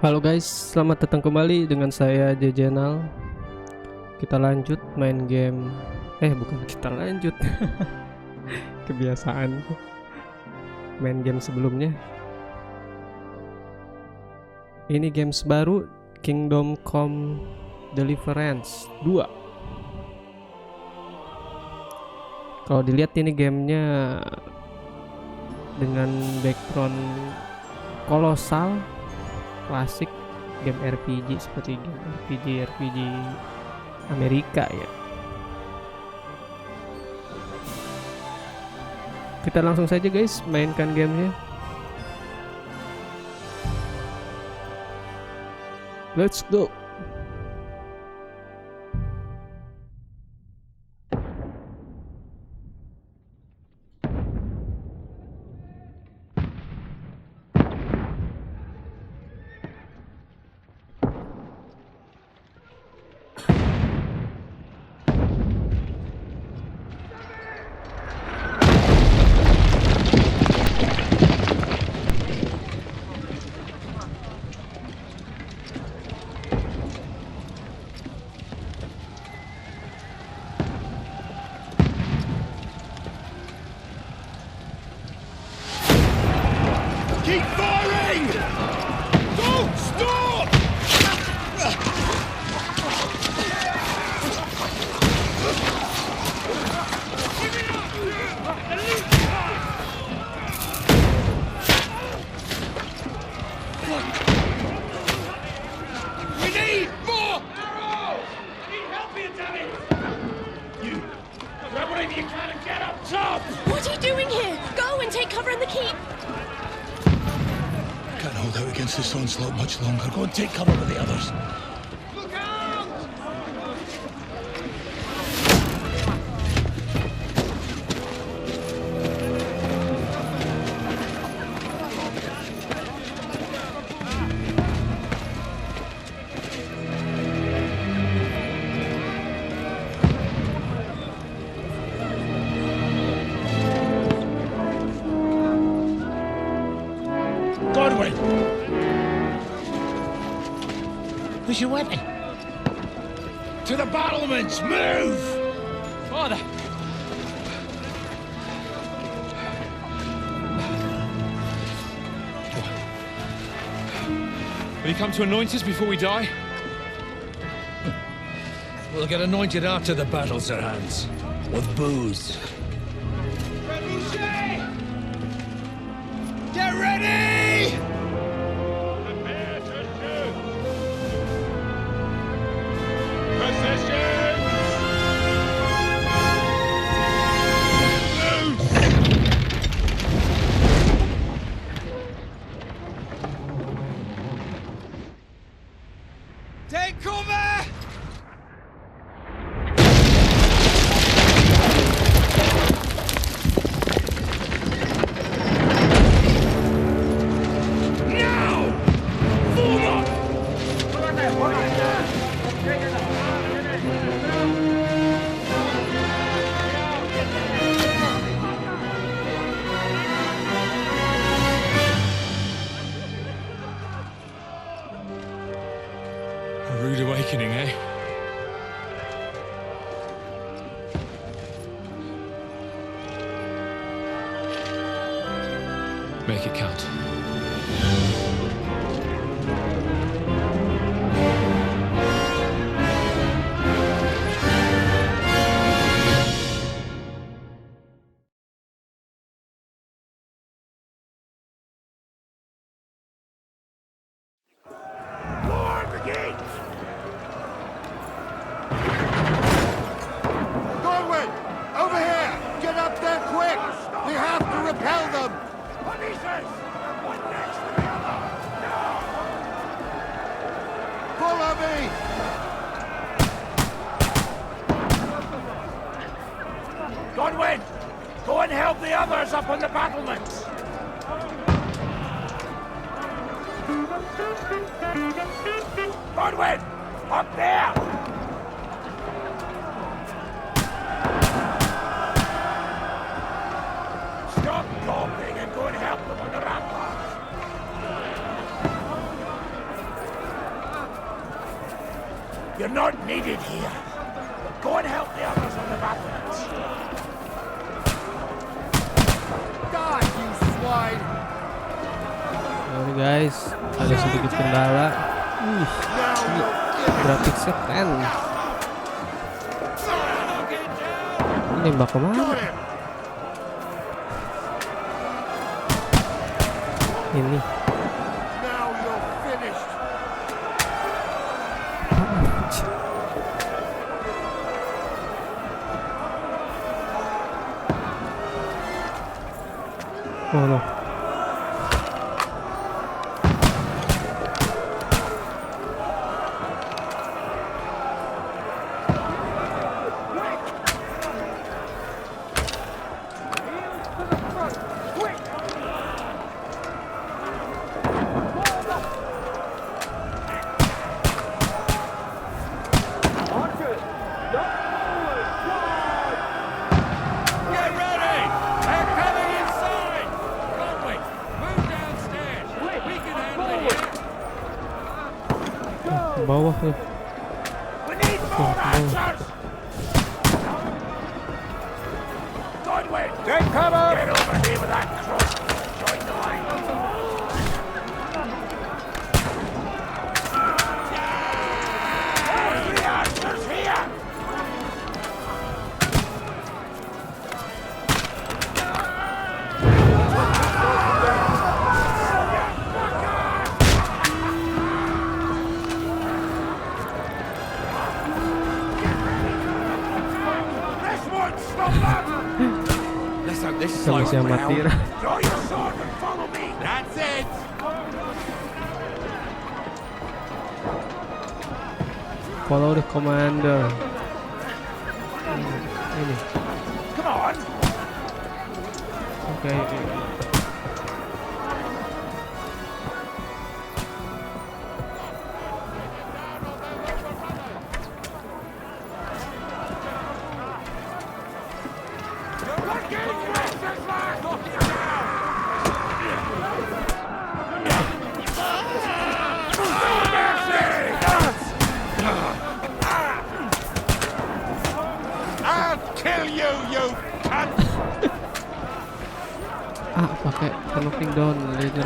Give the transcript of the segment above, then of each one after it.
Halo guys, selamat datang kembali dengan saya Jejenal. Kita lanjut main game. Bukan kita lanjut. Kebiasaan main game sebelumnya. Ini games baru, Kingdom Come Deliverance 2. Kalau dilihat ini gamenya dengan background kolosal, klasik game RPG seperti game RPG Amerika ya. Kita langsung saja guys mainkan gamenya. Let's go. Keep firing! Don't stop! We need more arrows! Need help here, damn it! You grab whatever you can and get up top! What are you doing here? Go and take cover in the keep. Can't hold out against this onslaught much longer. Go and take cover with the others. Look out! Godwin! Where's your weapon? To the battlements! Move! Father! Will you come to anoint us before we die? We'll get anointed after the battles are hands. With booze. Get ready! Prepare to shoot! Position! Take cover! Now! Form up! A rude awakening, eh? Make it count. Guard the gates! Godwin! Over here! Get up there quick! We have to repel them! Polices! One next to the other! Now! Follow me! Godwin! Go and help the others up on the battlements! Godwin! Up there! Stop gawping and go and help them on the ramparts! You're not needed here. Go and help the others on the battlements. Die, you swine! Sorry guys, ada sedikit kendala. Grafiknya keren. Ini nembak kemana? Ini. Now you're finished. Oh no. Get ready! They're coming inside! Conway, move downstairs. We can handle it here. Ke bawah nih. We need more archers! Conway, take cover! Get over here with that cross. Join the line. There's the archers here! This won't stop them! Let's hope this Sama slows si them amatir. down. Draw your sword and follow me. That's it. Follow the commander. Ini. Come on. Oke. I'll kill you, you cunt! Pakai knocking down leader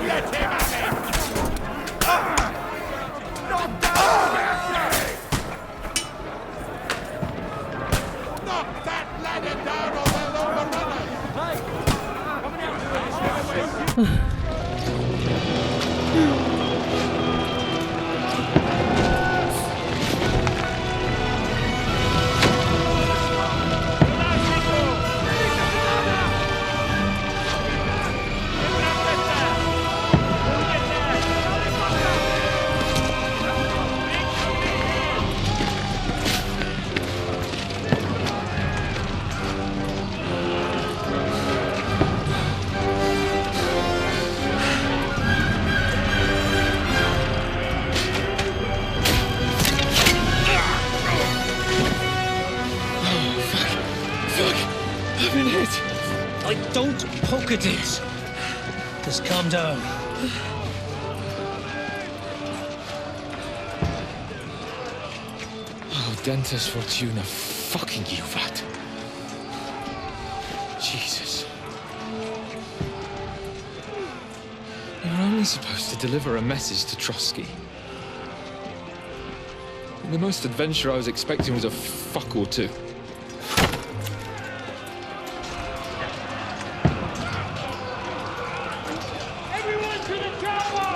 Let him have it! Knock down Mercy! Knock that ladder down or they'll overrun us! Hey! Coming out! I've been hit. Don't poke at it. Just calm down. Oh, Dentes Fortuna, fucking you, that. Jesus. You're only supposed to deliver a message to Trotsky. The most adventure I was expecting was a fuck or two. Everyone to the tower!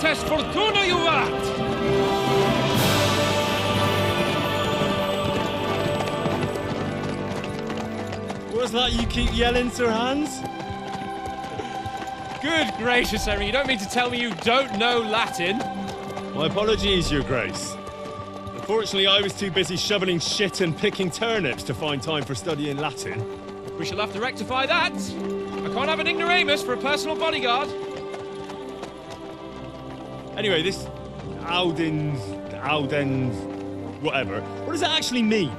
Countess Fortuna Juvat! What's that you keep yelling, Sir Hans? Good gracious, Henry, you don't mean to tell me you don't know Latin? My apologies, Your Grace. Unfortunately, I was too busy shoveling shit and picking turnips to find time for studying Latin. We shall have to rectify that. I can't have an ignoramus for a personal bodyguard. Anyway, this Audens, whatever. What does that actually mean?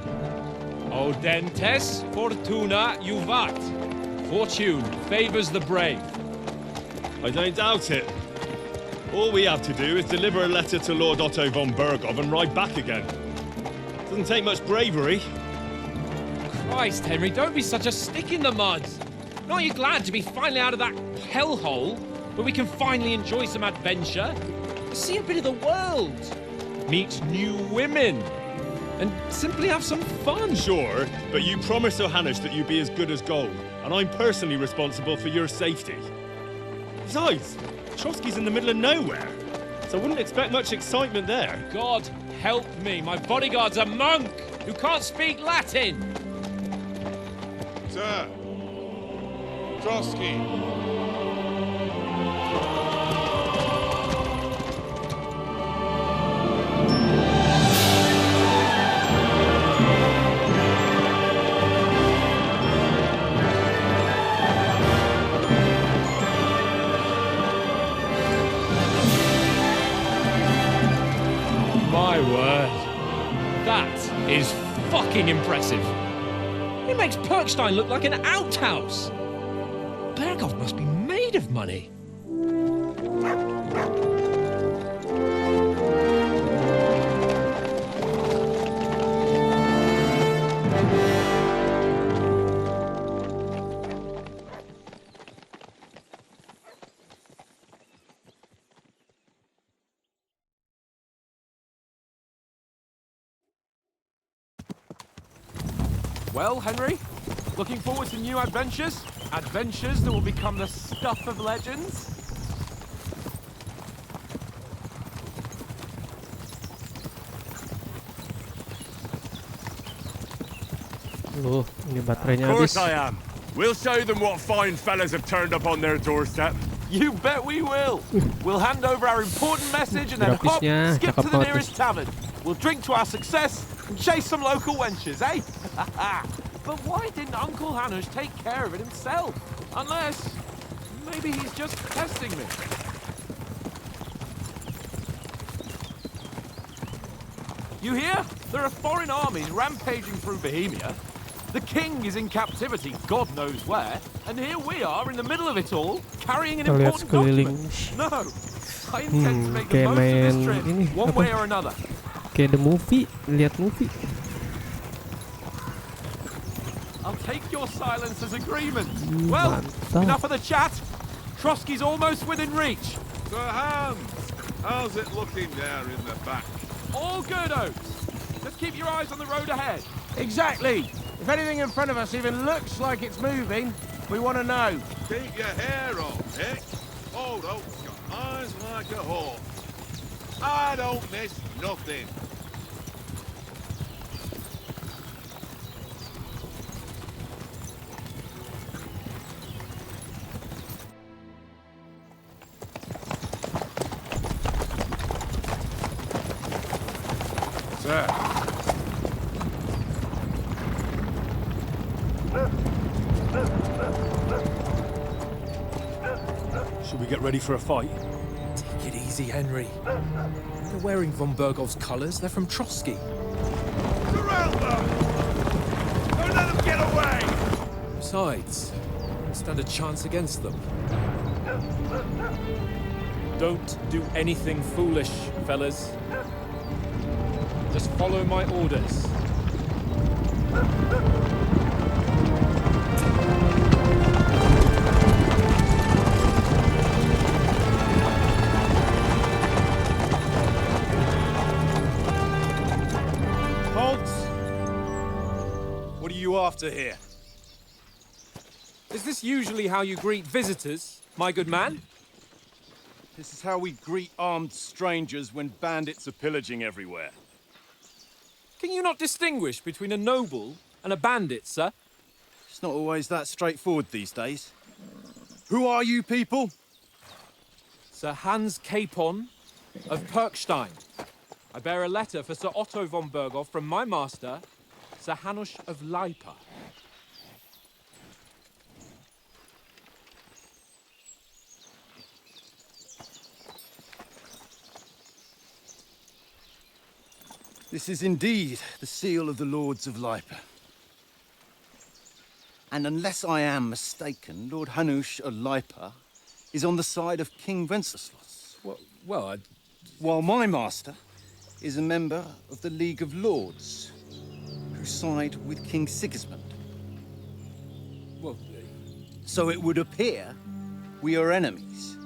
Audentes Fortuna Juvat. Fortune favors the brave. I don't doubt it. All we have to do is deliver a letter to Lord Otto von Bergov and ride back again. Doesn't take much bravery. Christ, Henry, don't be such a stick in the mud. Aren't you glad to be finally out of that hellhole where we can finally enjoy some adventure? See a bit of the world, meet new women, and simply have some fun. Sure, but you promised Johannes that you'd be as good as gold, and I'm personally responsible for your safety. Besides, Trotsky's in the middle of nowhere, so I wouldn't expect much excitement there. God help me, my bodyguard's a monk who can't speak Latin. Sir! Trotsky! My word. That is fucking impressive. It makes Perkstein look like an outhouse. Bergov must be made of money. Well, Henry, looking forward to new adventures? Adventures that will become the stuff of legends? Oh, ini baterainya Of course habis. I am. We'll show them what fine fellas have turned up on their doorstep. You bet we will. We'll hand over our important message and then hop, Grafisnya skip cakep to the banget nearest tavern. We'll drink to our success and chase some local wenches, eh? But why didn't Uncle Hanush take care of it himself? Unless, maybe he's just testing me. You hear? There are foreign armies rampaging through Bohemia. The king is in captivity, God knows where, and here we are in the middle of it all, carrying an Kita lihat important sekeliling. document. No, I intend to make the Kayak most of this main trip, ini one apa? way or another. Kayak the movie, lihat movie. I'll take your silence as agreement. Well, Mantap. enough of the chat. Trotsky's almost within reach. Sir Hans! How's it looking there in the back? All good, Oates. Just keep your eyes on the road ahead. Exactly. If anything in front of us even looks like it's moving, we want to know. Keep your hair on, eh? Old Oak's got eyes like a hawk. I don't miss nothing. Sir. Should we get ready for a fight? Take it easy, Henry. They're wearing von Bergov's colours. They're from Trotsky. Surround them! Don't let them get away! Besides, don't stand a chance against them. Don't do anything foolish, fellas. Just follow my orders. What are you after here? Is this usually how you greet visitors, my good man? This is how we greet armed strangers when bandits are pillaging everywhere. Can you not distinguish between a noble and a bandit, sir? It's not always that straightforward these days. Who are you people? Sir Hans Capon of Perkstein. I bear a letter for Sir Otto von Berghoff from my master, Sir Hanush of Leipa. This is indeed the seal of the Lords of Leipa. And unless I am mistaken, Lord Hanush of Leipa is on the side of King Wenceslas. While my master is a member of the League of Lords, who side with King Sigismund. So it would appear we are enemies.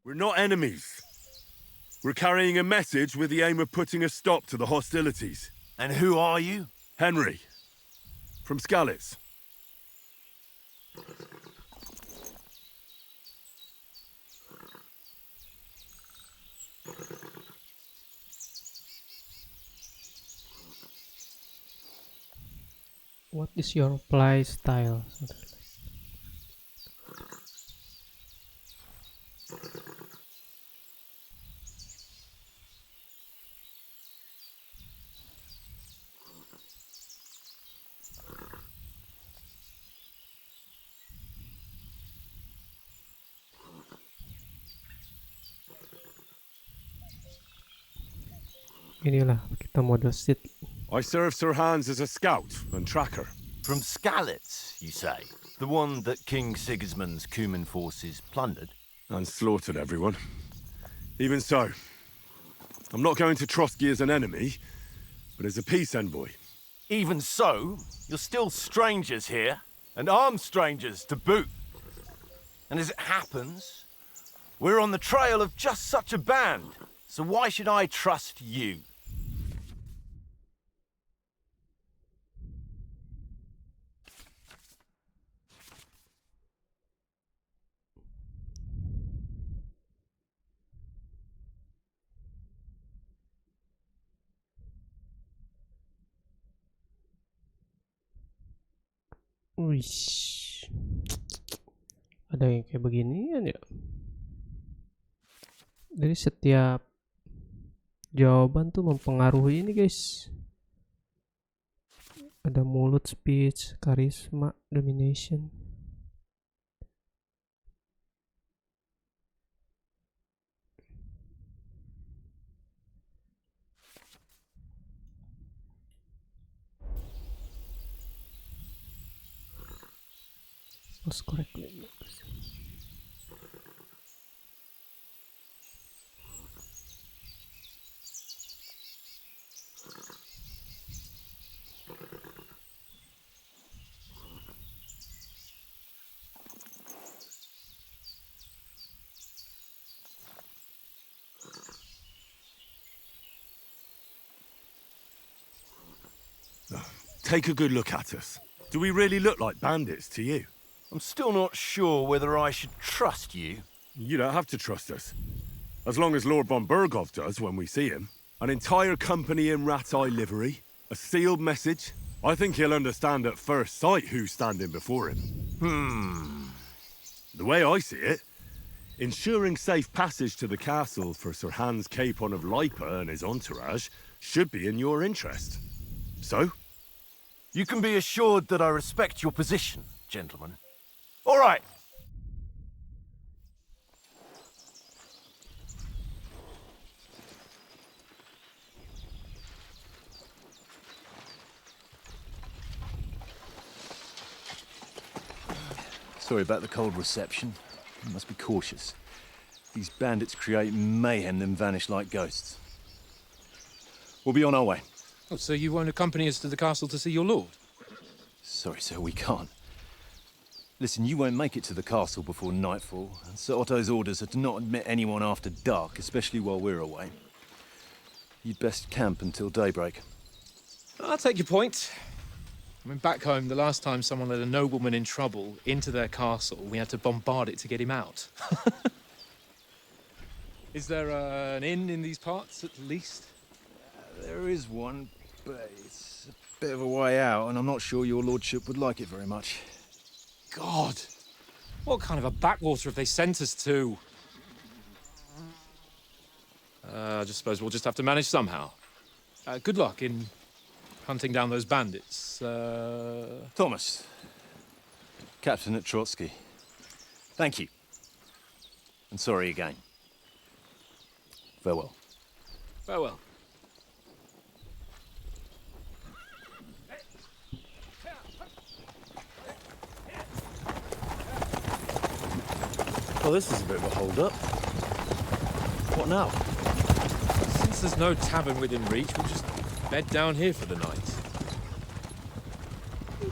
We're not enemies. We're carrying a message with the aim of putting a stop to the hostilities. And who are you? Henry, from Skalitz. What is your play style? Inilah kita mode sit. I serve Sir Hans as a scout and tracker. From Skalitz, you say? The one that King Sigismund's Cuman forces plundered? And slaughtered everyone. Even so, I'm not going to Trotsky as an enemy, but as a peace envoy. Even so, you're still strangers here, and armed strangers to boot. And as it happens, we're on the trail of just such a band, so why should I trust you? Wih, ada yang kayak beginian ya. Jadi setiap jawaban tuh mempengaruhi ini guys. Ada mulut, speech, karisma, domination. Spells correctly. Take a good look at us. Do we really look like bandits to you? I'm still not sure whether I should trust you. You don't have to trust us. As long as Lord von Berghoff does when we see him. An entire company in rat-eye livery, a sealed message. I think he'll understand at first sight who's standing before him. The way I see it, ensuring safe passage to the castle for Sir Hans Capon of Leipa and his entourage should be in your interest. So? You can be assured that I respect your position, gentlemen. All right. Sorry about the cold reception. You must be cautious. These bandits create mayhem, then vanish like ghosts. We'll be on our way. Oh, so you won't accompany us to the castle to see your lord? Sorry, sir, we can't. Listen, you won't make it to the castle before nightfall, and Sir Otto's orders are to not admit anyone after dark, especially while we're away. You'd best camp until daybreak. I'll take your point. I mean, back home, the last time someone let a nobleman in trouble into their castle, we had to bombard it to get him out. Is there an inn in these parts, at least? There is one, but it's a bit of a way out, and I'm not sure your lordship would like it very much. God! What kind of a backwater have they sent us to? I just suppose we'll just have to manage somehow. Good luck in hunting down those bandits. Thomas, Captain at Trotsky. Thank you. And sorry again. Farewell. Farewell. Well, this is a bit of a hold-up. What now? Since there's no tavern within reach, we'll just bed down here for the night.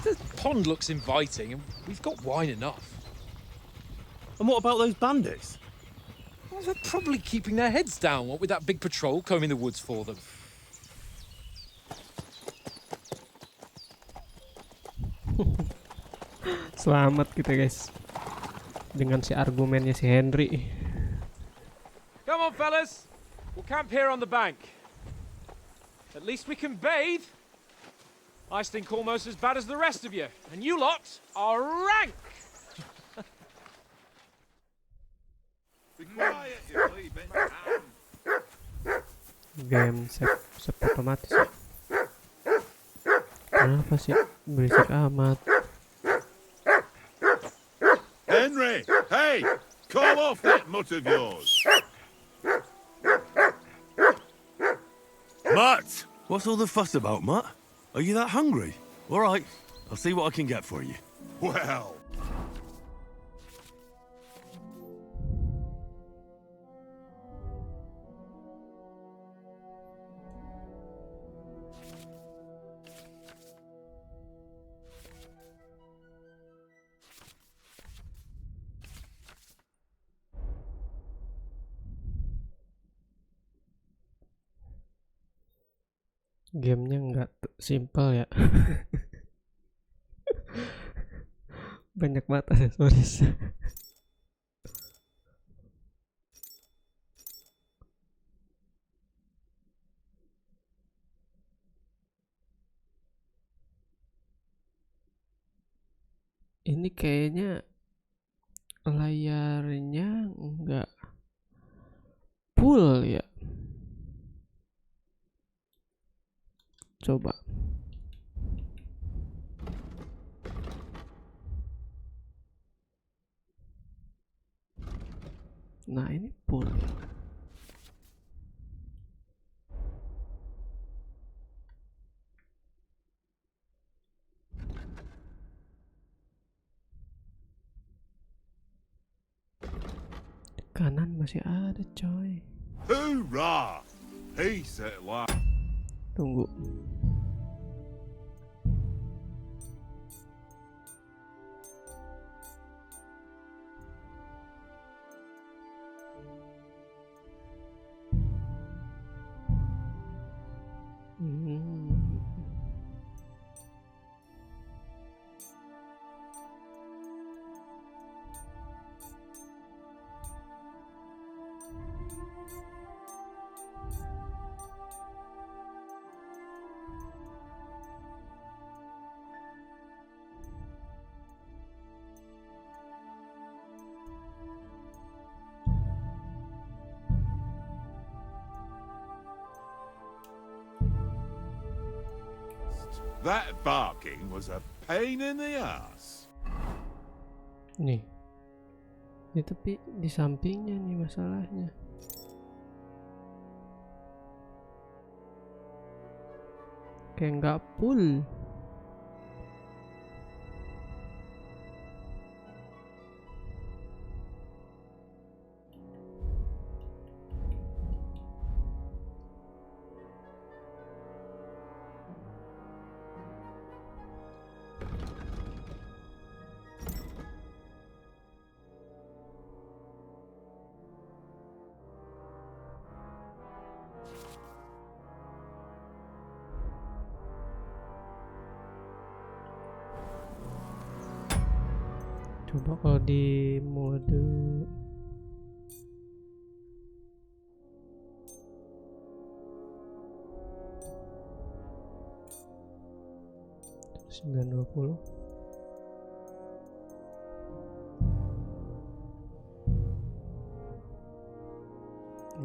The pond looks inviting, and we've got wine enough. And what about those bandits? Well, they're probably keeping their heads down, what with that big patrol combing the woods for them. Selamat kita guys dengan si argumennya si Henry. Come on, fellas. We'll camp here on the bank. At least we can bathe. I stink almost as bad as the rest of you, and you lot are rank. Be quiet, you sleeping hound. Game save otomatis ya. Kenapa sih berisik amat? Henry, hey! Call off that mutt of yours. Mutt! What's all the fuss about, Mutt? Are you that hungry? All right, I'll see what I can get for you. Well, Gamenya nggak simpel ya. Banyak banget aksesoris. Ini kayaknya layarnya nggak full ya. Coba. Nah, ini full ya. Kanan masih ada, coy. hoorah! Peace at last. Tunggu. That barking was a pain in the ass. Nih. Ini tapi di sampingnya nih masalahnya. Kayak nggak full. Coba kalau di mode sembilan 20.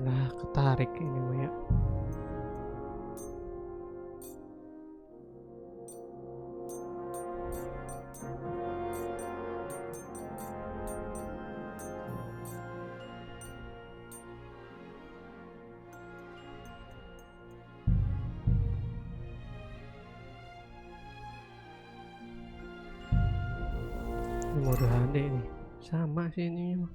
Nah, ketarik ini mah ya. Ini mode HD nih. Sama sih ini mah.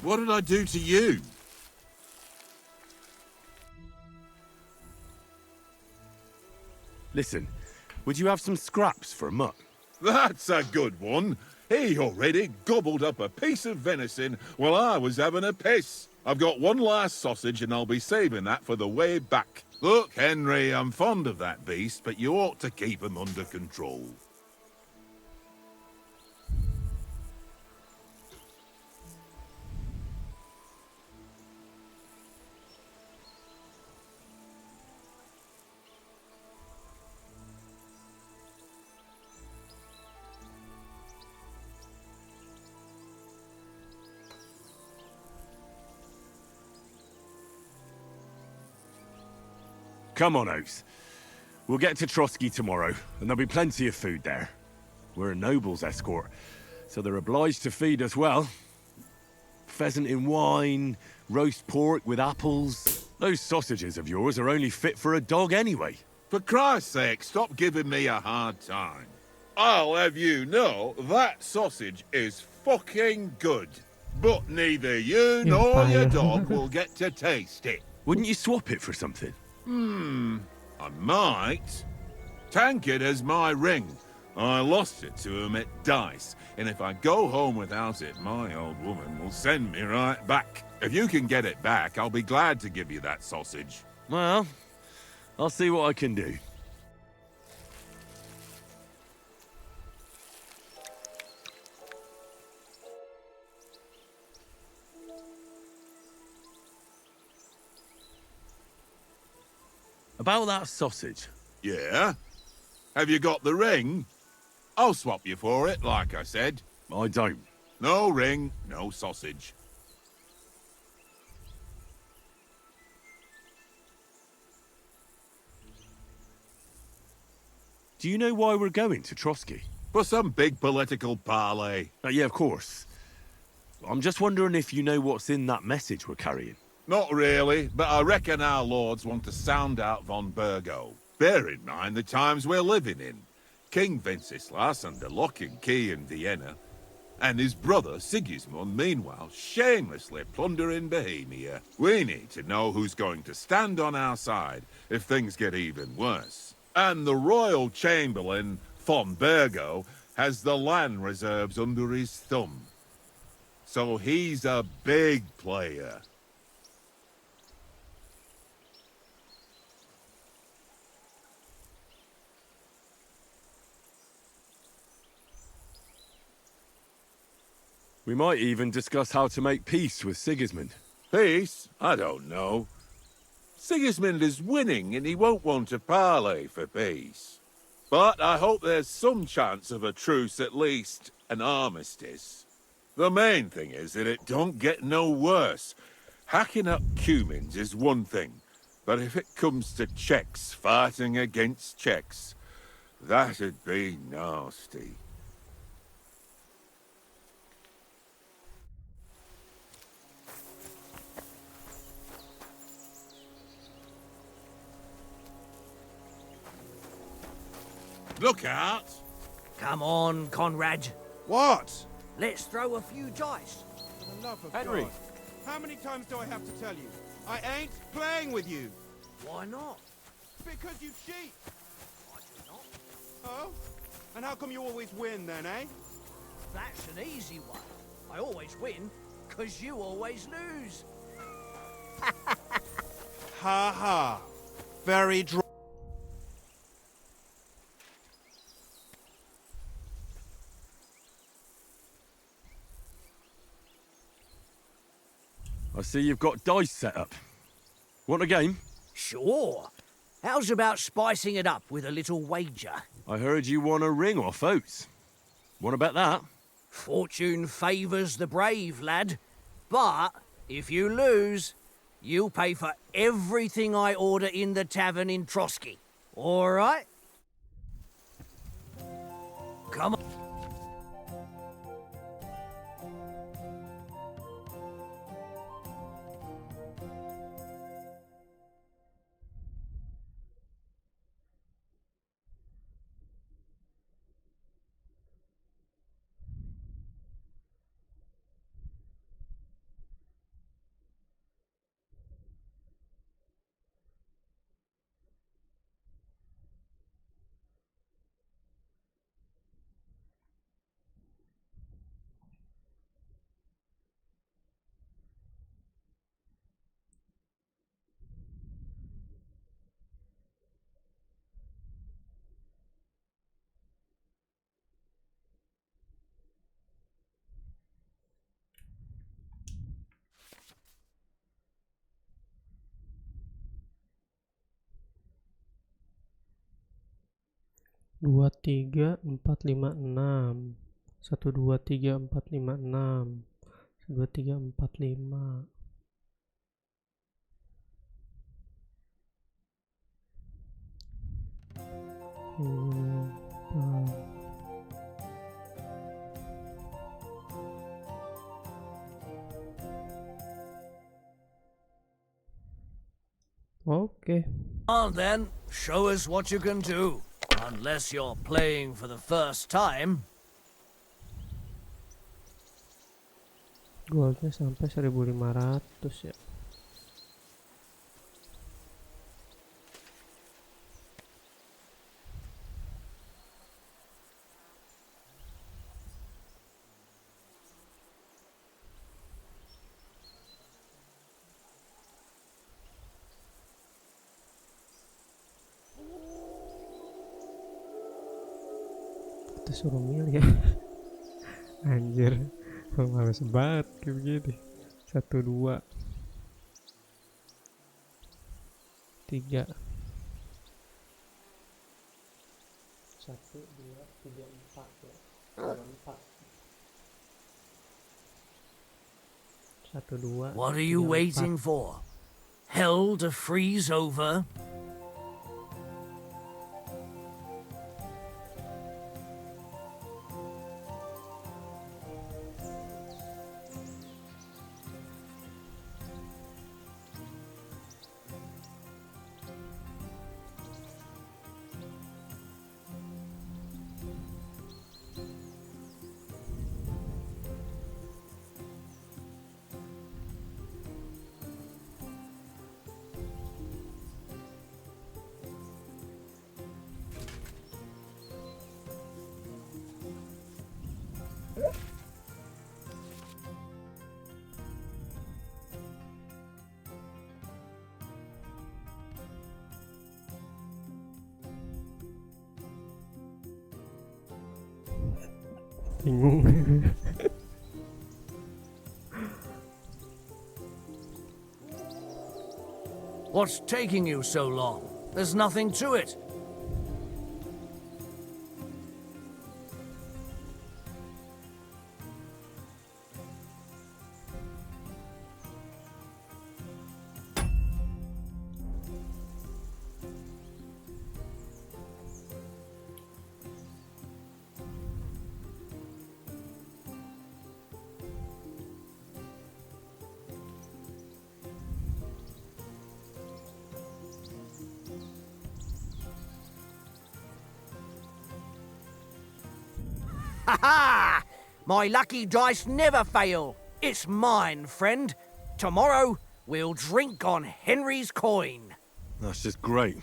What did I do to you? Listen, would you have some scraps for Mutt? That's a good one. He already gobbled up a piece of venison while I was having a piss. I've got one last sausage and I'll be saving that for the way back. Look, Henry, I'm fond of that beast, but you ought to keep him under control. Come on, Oates. We'll get to Trotsky tomorrow, and there'll be plenty of food there. We're a noble's escort, so they're obliged to feed us well. Pheasant in wine, roast pork with apples. Those sausages of yours are only fit for a dog anyway. For Christ's sake, stop giving me a hard time. I'll have you know that sausage is fucking good. But neither you nor your dog will get to taste it. Wouldn't you swap it for something? I might. Tankard has my ring. I lost it to him at dice, and if I go home without it, my old woman will send me right back. If you can get it back, I'll be glad to give you that sausage. Well, I'll see what I can do. About that sausage. Yeah? Have you got the ring? I'll swap you for it, like I said. I don't. No ring, no sausage. Do you know why we're going to Trotsky? For some big political parley. Yeah, of course. I'm just wondering if you know what's in that message we're carrying. Not really, but I reckon our lords want to sound out von Burgo. Bear in mind the times we're living in. King Wenceslas under lock and key in Vienna, and his brother Sigismund meanwhile shamelessly plundering Bohemia. We need to know who's going to stand on our side if things get even worse. And the royal chamberlain, von Burgo, has the land reserves under his thumb. So he's a big player. We might even discuss how to make peace with Sigismund. Peace? I don't know. Sigismund is winning and he won't want to parley for peace. But I hope there's some chance of a truce, at least an armistice. The main thing is that it don't get no worse. Hacking up Cumans is one thing, but if it comes to Czechs fighting against Czechs, that'd be nasty. Look out! Come on, Conrad. What? Let's throw a few dice. For the love of Henry. God. How many times do I have to tell you? I ain't playing with you. Why not? Because you cheat. I do not. Oh? And how come you always win then, eh? That's an easy one. I always win, 'cause you always lose. Ha ha. Very dry. I see you've got dice set up. Want a game? Sure. How's about spicing it up with a little wager? I heard you won a ring off Oates. Want to bet that? Fortune favours the brave, lad. But if you lose, you'll pay for everything I order in the tavern in Trotsky. All right? Come on. Dua tiga empat lima enam, 1 2 3 4 5 6, 1 2 3 4 5. Okay. On then, show us what you can do. Unless you're playing for the first time. Goldnya sampai 1500 ya. Kita suruh milih ya. Anjir, males banget kayak begini. 1 2 3 1 2 3 4 ya. 4 1 2. What are you waiting for? Hell to freeze over? Bingung. What's taking you so long? There's nothing to it. Ha ha! My lucky dice never fail. It's mine, friend. Tomorrow, we'll drink on Henry's coin. That's just great.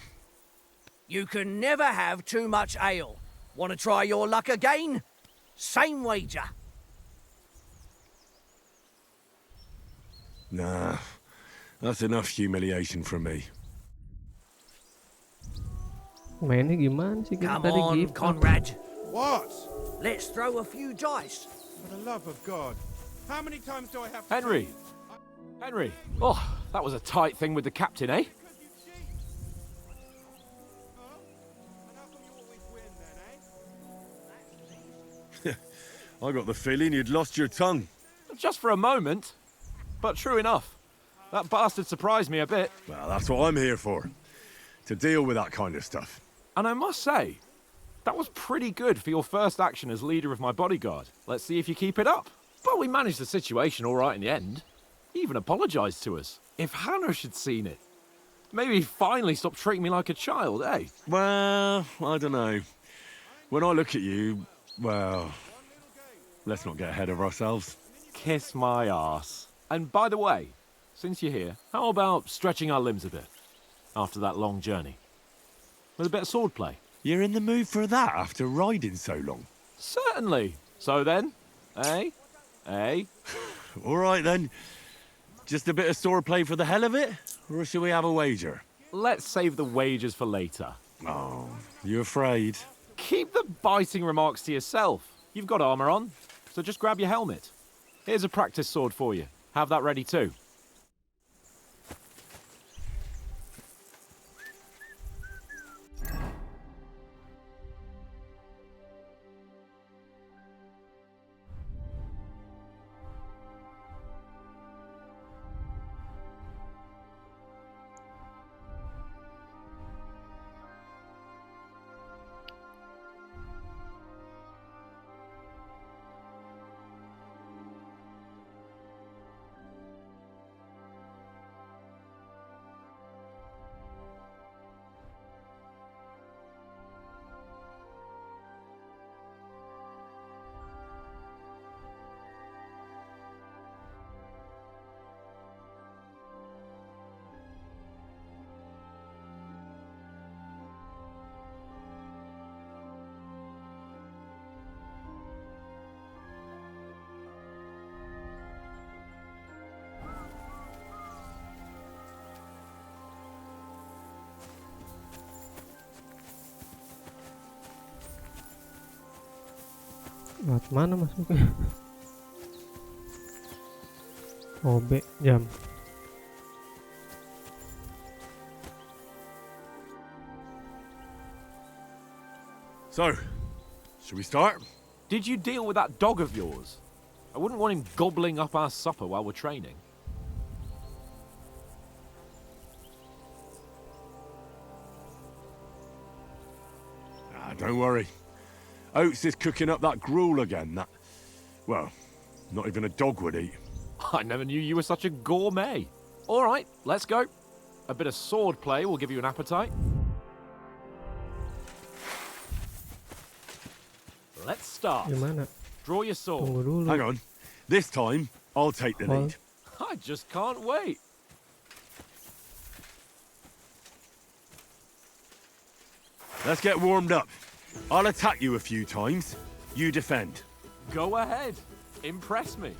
You can never have too much ale. Want to try your luck again? Same wager. Nah, that's enough humiliation from me. Mainnya gimana sih kita Come tadi on, give up? Conrad. What? Let's throw a few dice. For the love of God. How many times do I have to... Henry! Henry! Oh, that was a tight thing with the captain, eh? I got the feeling you'd lost your tongue. Just for a moment. But true enough. That bastard surprised me a bit. Well, that's what I'm here for. To deal with that kind of stuff. And I must say, that was pretty good for your first action as leader of my bodyguard. Let's see if you keep it up. But we managed the situation all right in the end. He even apologized to us. If Hanush had seen it, maybe he'd finally stop treating me like a child, eh? Well, I don't know. When I look at you, well, let's not get ahead of ourselves. Kiss my arse. And by the way, since you're here, how about stretching our limbs a bit after that long journey? With a bit of swordplay. You're in the mood for that after riding so long? Certainly. So then, eh? Eh? All right then. Just a bit of swordplay for the hell of it? Or shall we have a wager? Let's save the wagers for later. Oh, you afraid? Keep the biting remarks to yourself. You've got armor on, so just grab your helmet. Here's a practice sword for you. Have that ready too. Lewat mana masuknya? Oh, B jam. So, should we start? Did you deal with that dog of yours? I wouldn't want him gobbling up our supper while we're training. Don't worry. Oates is cooking up that gruel again. That, well, not even a dog would eat. I never knew you were such a gourmet. All right, let's go. A bit of sword play will give you an appetite. Let's start. Gimana? Draw your sword. Tunggu dulu. Hang on. This time, I'll take the lead. I just can't wait. Let's get warmed up. I'll attack you a few times. You defend. Go ahead. Impress me.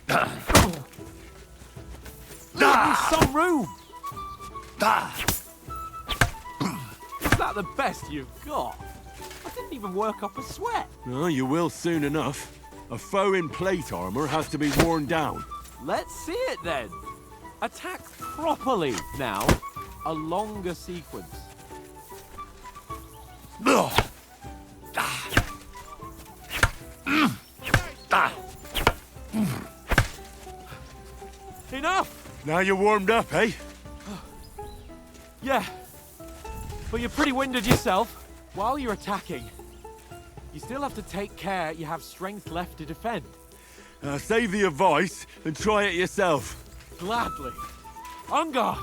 Leave me some room. Is that the best you've got? I didn't even work up a sweat. Oh, you will soon enough. A foe in plate armor has to be worn down. Let's see it then. Attack properly now. A longer sequence. Enough! Now you're warmed up, eh? Yeah. But you're pretty winded yourself. While you're attacking, you still have to take care you have strength left to defend. Save the advice and try it yourself. Gladly. On guard!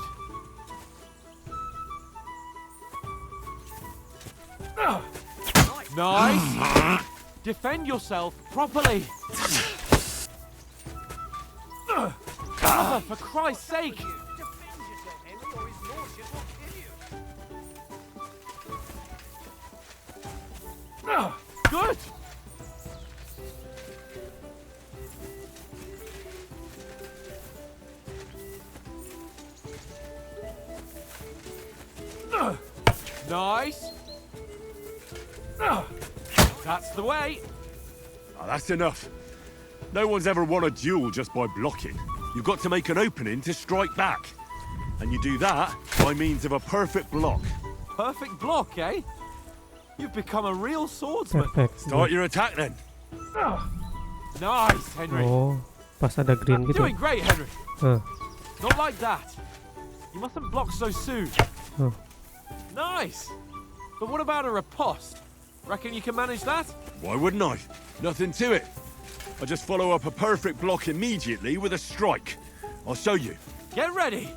Nice. Defend yourself properly. Cover, for Christ's sake. Good. Nice. That's the way. Oh, that's enough. No one's ever won a duel just by blocking. You've got to make an opening to strike back. And you do that by means of a perfect block. Perfect block, eh? You've become a real swordsman. Perfect. Start your attack then. Nice, Henry. Oh, pas ada green gitu. Doing great, Henry. Uh, Not like that. You mustn't block so soon. uh. Nice. But what about a riposte? Reckon you can manage that? Why wouldn't I? Nothing to it. I just follow up a perfect block immediately with a strike. I'll show you. Get ready.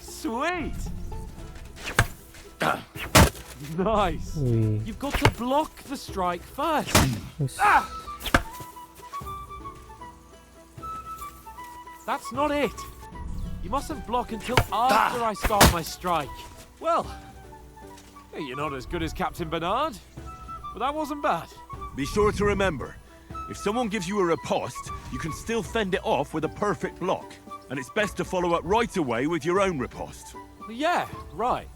Sweet. Nice. Wih. You've got to block the strike first. Wis. That's not it. You mustn't block until after I start my strike. Well, you're not as good as Captain Bernard, but that wasn't bad. Be sure to remember, if someone gives you a riposte, you can still fend it off with a perfect block. And it's best to follow up right away with your own riposte. Yeah, right.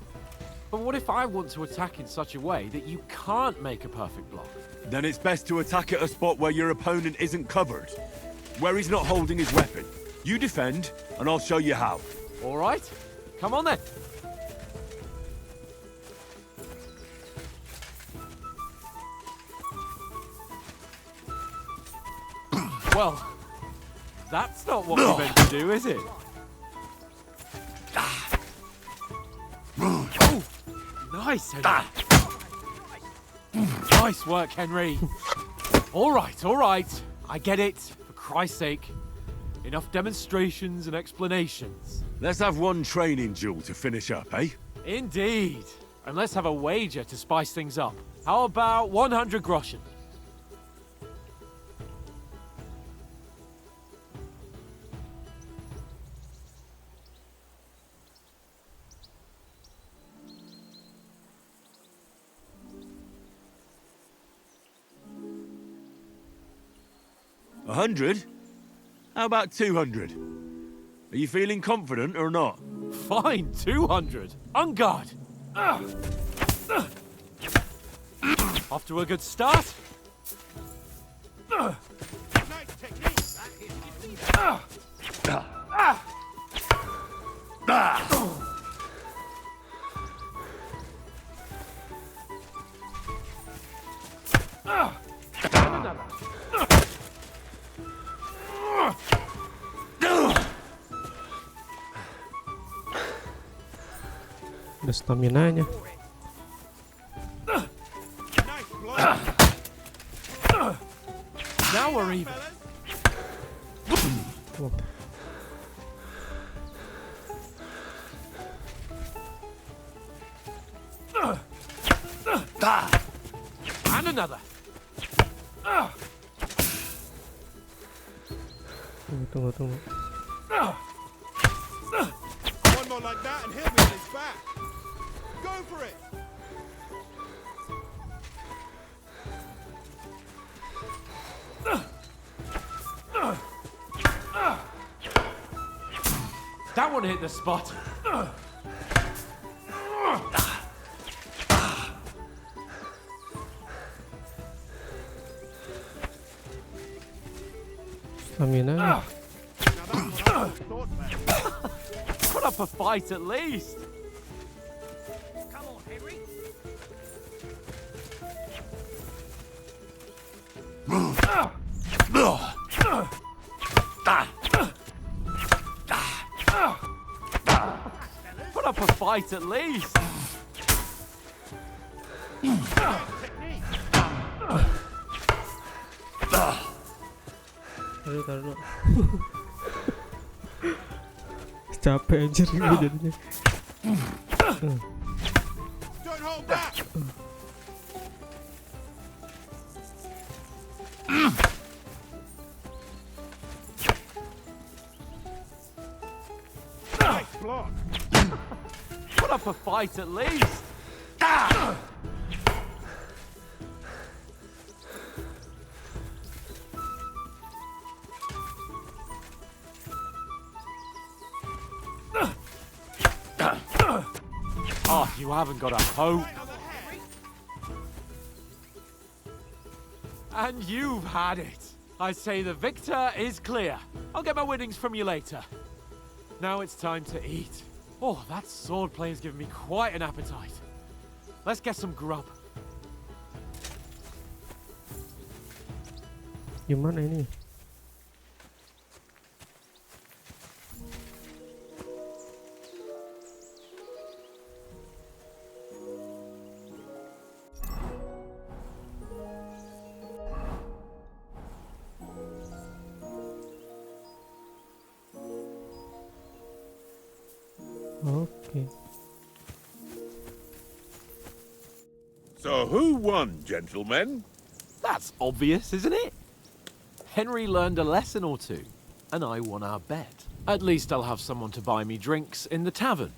But what if I want to attack in such a way that you can't make a perfect block? Then it's best to attack at a spot where your opponent isn't covered, where he's not holding his weapon. You defend, and I'll show you how. All right, come on then. Well, that's not what we're meant to do, is it? Oh, nice, Henry. Nice work, Henry. All right. I get it. For Christ's sake. Enough demonstrations and explanations. Let's have one training duel to finish up, eh? Indeed. And let's have a wager to spice things up. How about 100 groschen? A 100? How about 200? Are you feeling confident or not? Fine, 200. On guard. Off to a good start. Ada stamina-nya. Now we're even. And another. Tunggu. One more like that and he'll be on his back. Go for it. That one hit the spot. Stamina. Put up a fight at least. Come on, Henry. Put up a fight at least. Taruh. Capek anjir gue jadinya. Fall back! Nice block. Put up a fight at least. Oh, you haven't got a hope. And you've had it. I say the victor is clear. I'll get my winnings from you later. Now it's time to eat. Oh, that swordplay has given me quite an appetite. Let's get some grub. Gimana ini? Okay. So who won, gentlemen? That's obvious, isn't it? Henry learned a lesson or two, and I won our bet. At least I'll have someone to buy me drinks in the tavern.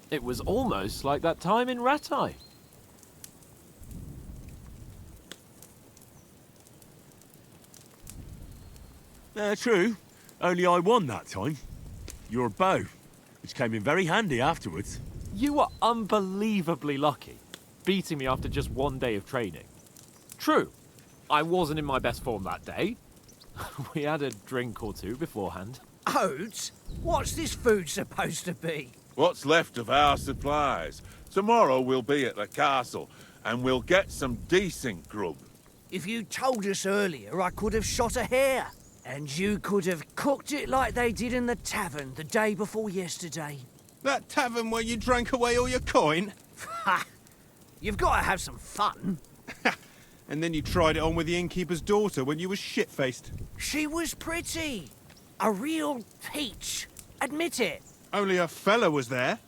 It was almost like that time in Rattay. True. Only I won that time. Your bow, which came in very handy afterwards. You were unbelievably lucky, beating me after just one day of training. True, I wasn't in my best form that day. We had a drink or two beforehand. Oates? What's this food supposed to be? What's left of our supplies. Tomorrow we'll be at the castle, and we'll get some decent grub. If you told us earlier, I could have shot a hare. And you could have cooked it like they did in the tavern the day before yesterday. That tavern where you drank away all your coin? Ha! You've got to have some fun. And then you tried it on with the innkeeper's daughter when you were shit-faced. She was pretty. A real peach. Admit it. Only a fella was there.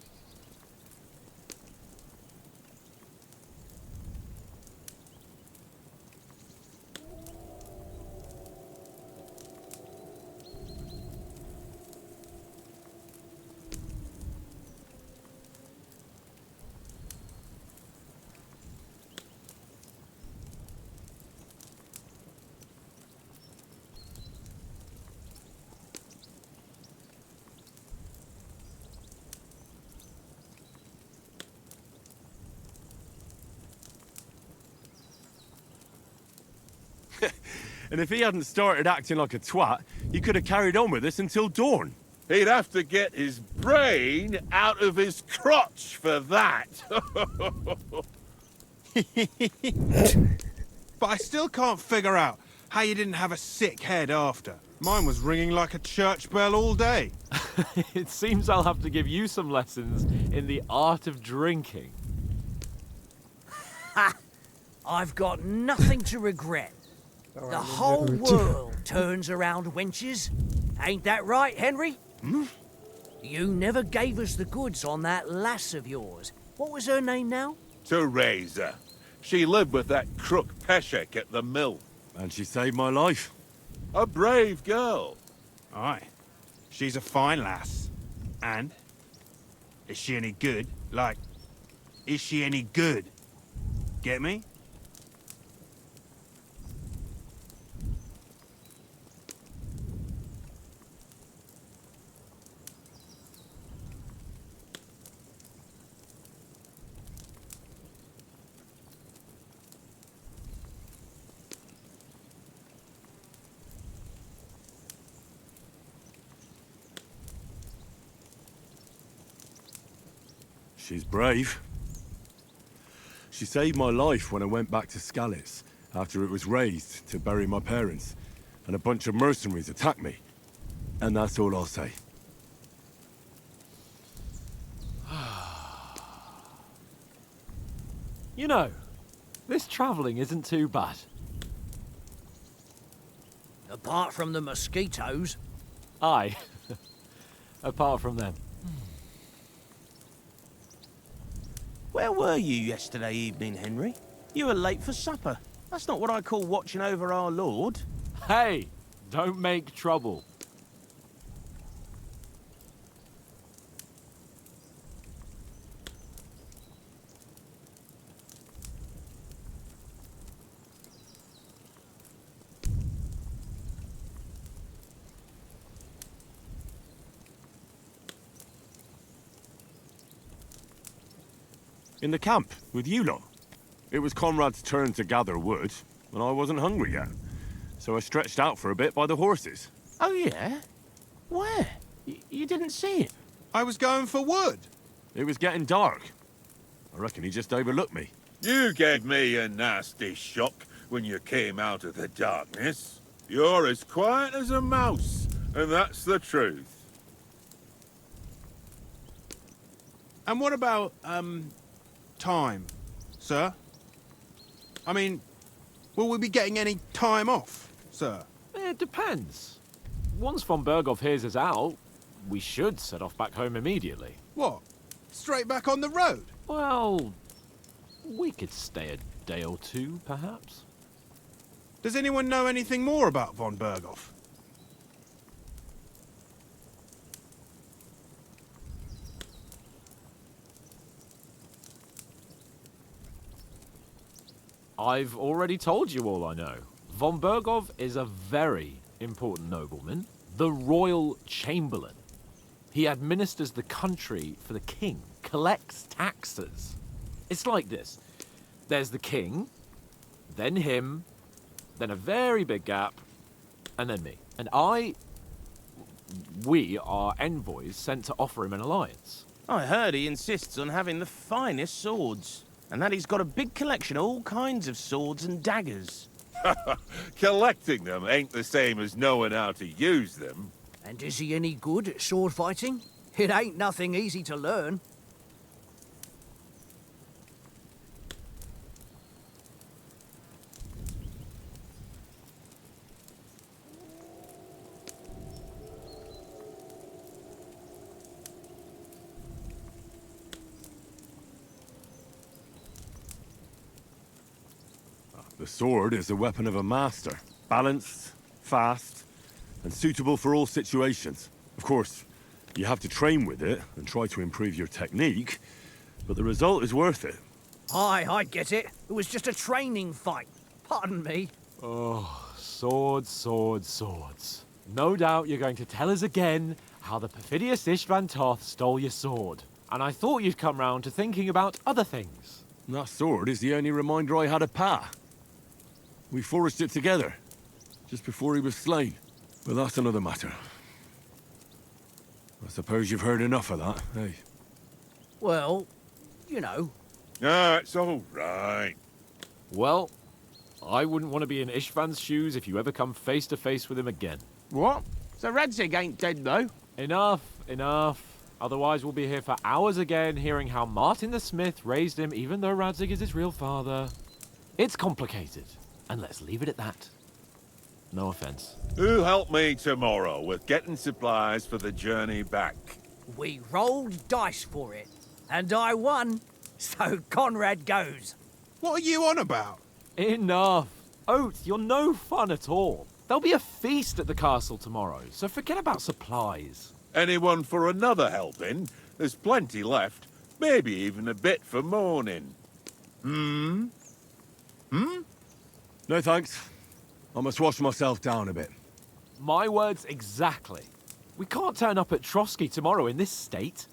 And if he hadn't started acting like a twat, he could have carried on with us until dawn. He'd have to get his brain out of his crotch for that. But I still can't figure out how you didn't have a sick head after. Mine was ringing like a church bell all day. It seems I'll have to give you some lessons in the art of drinking. Ha! I've got nothing to regret. The whole world turns around wenches. Ain't that right, Henry? Hmm? You never gave us the goods on that lass of yours. What was her name now? Teresa. She lived with that crook Peshek at the mill. And she saved my life. A brave girl. Aye. She's a fine lass. And? Is she any good? Like, is she any good? Get me? She's brave. She saved my life when I went back to Skalitz after it was razed to bury my parents, and a bunch of mercenaries attacked me. And that's all I'll say. You know, this travelling isn't too bad. Apart from the mosquitoes. Aye. Apart from them. Where were you yesterday evening, Henry? You were late for supper. That's not what I call watching over our Lord. Hey, don't make trouble. In the camp, with you lot. It was Conrad's turn to gather wood, and I wasn't hungry yet. So I stretched out for a bit by the horses. Oh, yeah? Where? You didn't see it? I was going for wood. It was getting dark. I reckon he just overlooked me. You gave me a nasty shock when you came out of the darkness. You're as quiet as a mouse, and that's the truth. And what about, time, sir? I mean, will we be getting any time off, sir? It depends. Once von Berghoff hears us out, we should set off back home immediately. What? Straight back on the road? Well, we could stay a day or two, perhaps. Does anyone know anything more about von Berghoff? I've already told you all I know. Von Berghoff is a very important nobleman, the royal chamberlain. He administers the country for the king, collects taxes. It's like this. There's the king, then him, then a very big gap, and then me. And we are envoys sent to offer him an alliance. I heard he insists on having the finest swords, and that he's got a big collection of all kinds of swords and daggers. Collecting them ain't the same as knowing how to use them. And is he any good at sword fighting? It ain't nothing easy to learn. The sword is the weapon of a master. Balanced, fast, and suitable for all situations. Of course, you have to train with it and try to improve your technique, but the result is worth it. Aye, I get it. It was just a training fight. Pardon me. Oh, swords, swords, swords. No doubt you're going to tell us again how the perfidious Istvan Toth stole your sword. And I thought you'd come round to thinking about other things. That sword is the only reminder I had of Pa. We forged it together, just before he was slain. But that's another matter. I suppose you've heard enough of that, eh? Well, you know. Ah, it's all right. Well, I wouldn't want to be in Istvan's shoes if you ever come face to face with him again. What? So Radzig ain't dead, though? Enough, enough. Otherwise we'll be here for hours again, hearing how Martin the Smith raised him even though Radzig is his real father. It's complicated, and let's leave it at that. No offense. Who'll help me tomorrow with getting supplies for the journey back? We rolled dice for it, and I won, so Conrad goes. What are you on about? Enough. Oath, you're no fun at all. There'll be a feast at the castle tomorrow, so forget about supplies. Anyone for another helping? There's plenty left. Maybe even a bit for morning. Hmm? No thanks. I must wash myself down a bit. My words exactly. We can't turn up at Trotsky tomorrow in this state.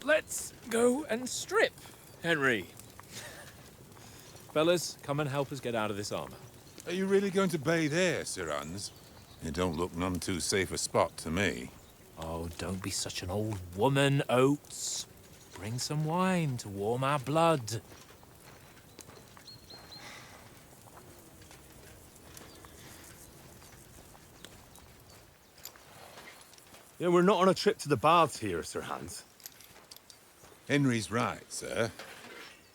Let's go and strip, Henry. Fellas, come and help us get out of this armor. Are you really going to bathe here, Sir Hans? It don't look none too safe a spot to me. Oh, don't be such an old woman, Oates. Bring some wine to warm our blood. Yeah, we're not on a trip to the baths here, Sir Hans. Henry's right, sir.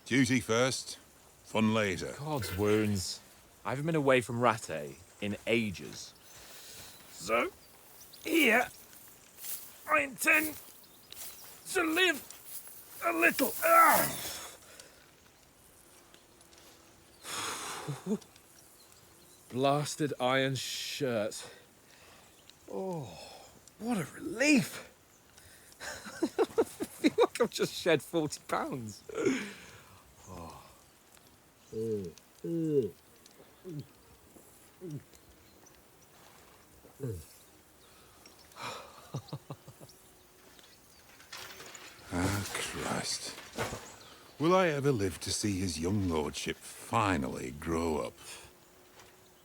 Duty first, fun later. God's wounds. I haven't been away from Rattay in ages. So, here I intend to live a little. Blasted iron shirt. Oh, what a relief! I feel like I've just shed 40 pounds. Ah, Christ. Will I ever live to see his young lordship finally grow up?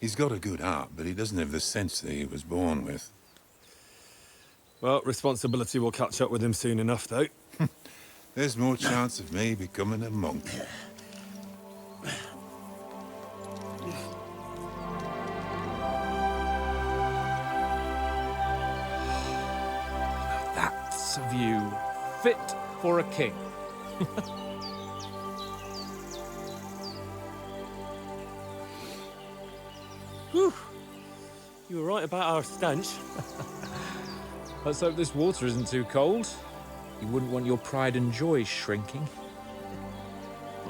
He's got a good heart, but he doesn't have the sense that he was born with. Well, responsibility will catch up with him soon enough, though. There's more chance of me becoming a monk. That's a view fit for a king. Whew. You were right about our stench. Let's hope this water isn't too cold. You wouldn't want your pride and joy shrinking.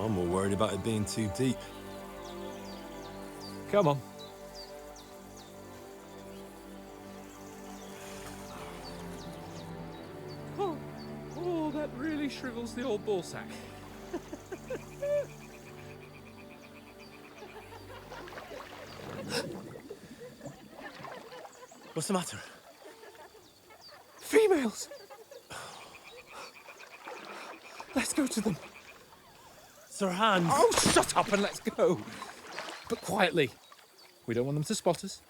I'm more worried about it being too deep. Come on. Oh, that really shrivels the old ball sack. What's the matter? Females! Let's go to them. Sir Hans! Oh, shut up and let's go. But quietly. We don't want them to spot us.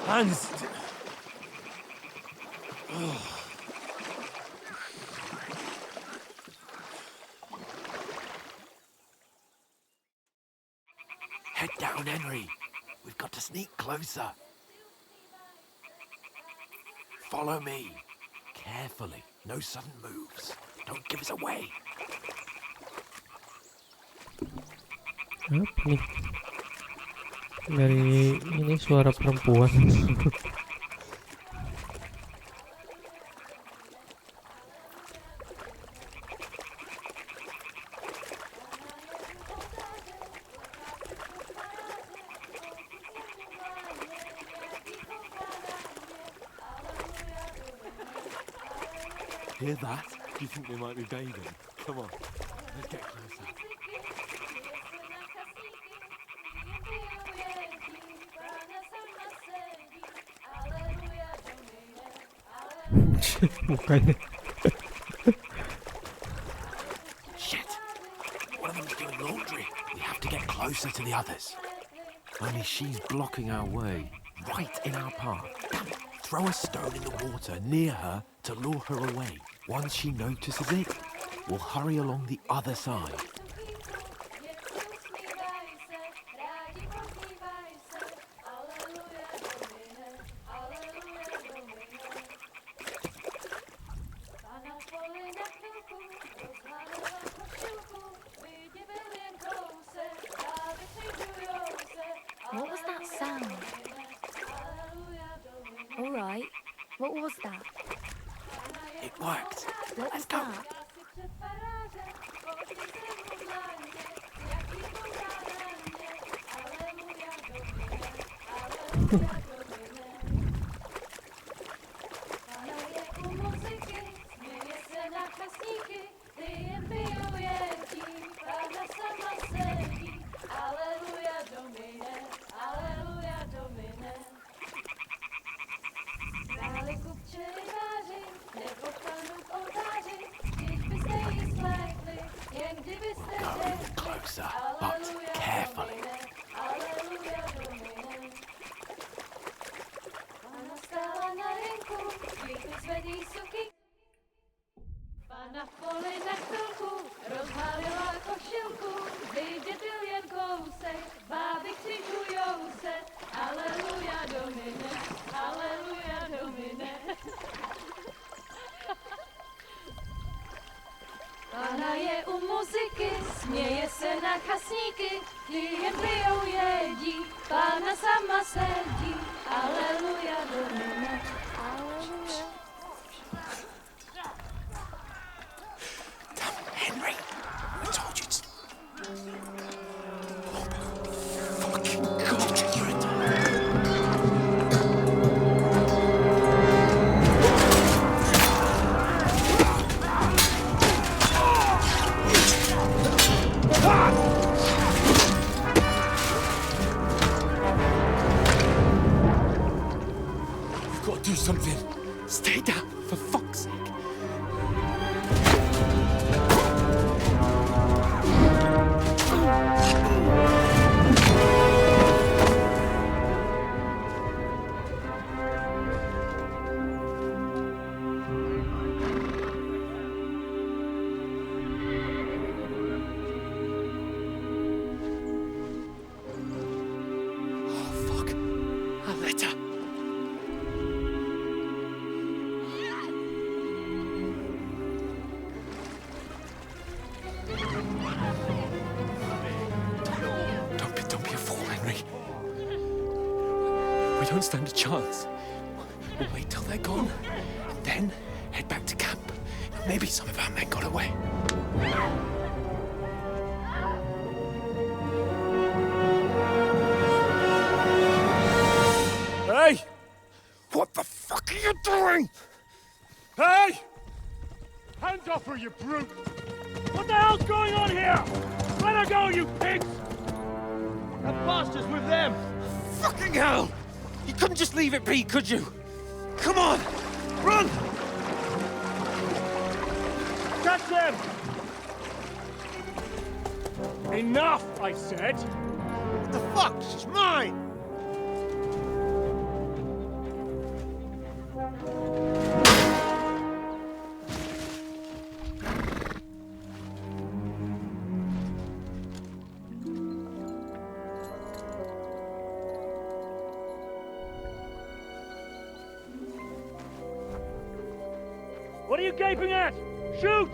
Hans! Head down, Henry. We've got to sneak closer. Follow me. Carefully. No sudden moves. Don't give us away. Apa nih? Dari ini suara perempuan. Hear that? Do you think they might be bathing? Come on, let's get closer. Mukanya. Shit! One of them's doing laundry. We have to get closer to the others. Only she's blocking our way, right in our path. Damn it. Throw a stone in the water near her to lure her away. Once she notices it, we'll hurry along the other side. What was that sound? All right. What was that? It worked. What was that? Closer, but carefully. Na poli na chvilku rozhalila košilku, vidět byl jen kousek, báby křižujou se, aleluja domine, aleluja domine. Pána je u muziky, směje se na chasníky, jen pijou jedí, pána sama sedí, aleluja domine, Gotta do something. Stay down, for fuck's sake. We don't stand a chance. We'll wait till they're gone, and then head back to camp. Maybe some of our men got away. Hey! What the fuck are you doing? Hey! Hands off her, you brute! What the hell's going on here? Let her go, you pigs! That bastard's with them! Fucking hell! You couldn't just leave it be, could you? Come on! Run! Catch them! Enough, I said! What the fuck? She's mine! What are you gaping at? Shoot!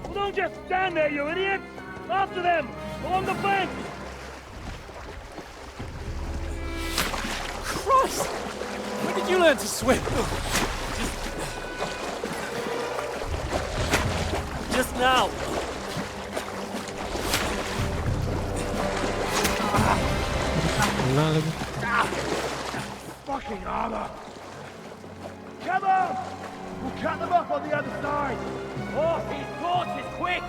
Well, don't just stand there, you idiots! After them! Along the bank! Christ! When did you learn to swim? Just now! Fucking armor! Come on! We'll cut them up on the other side! Oh, his torch is quick!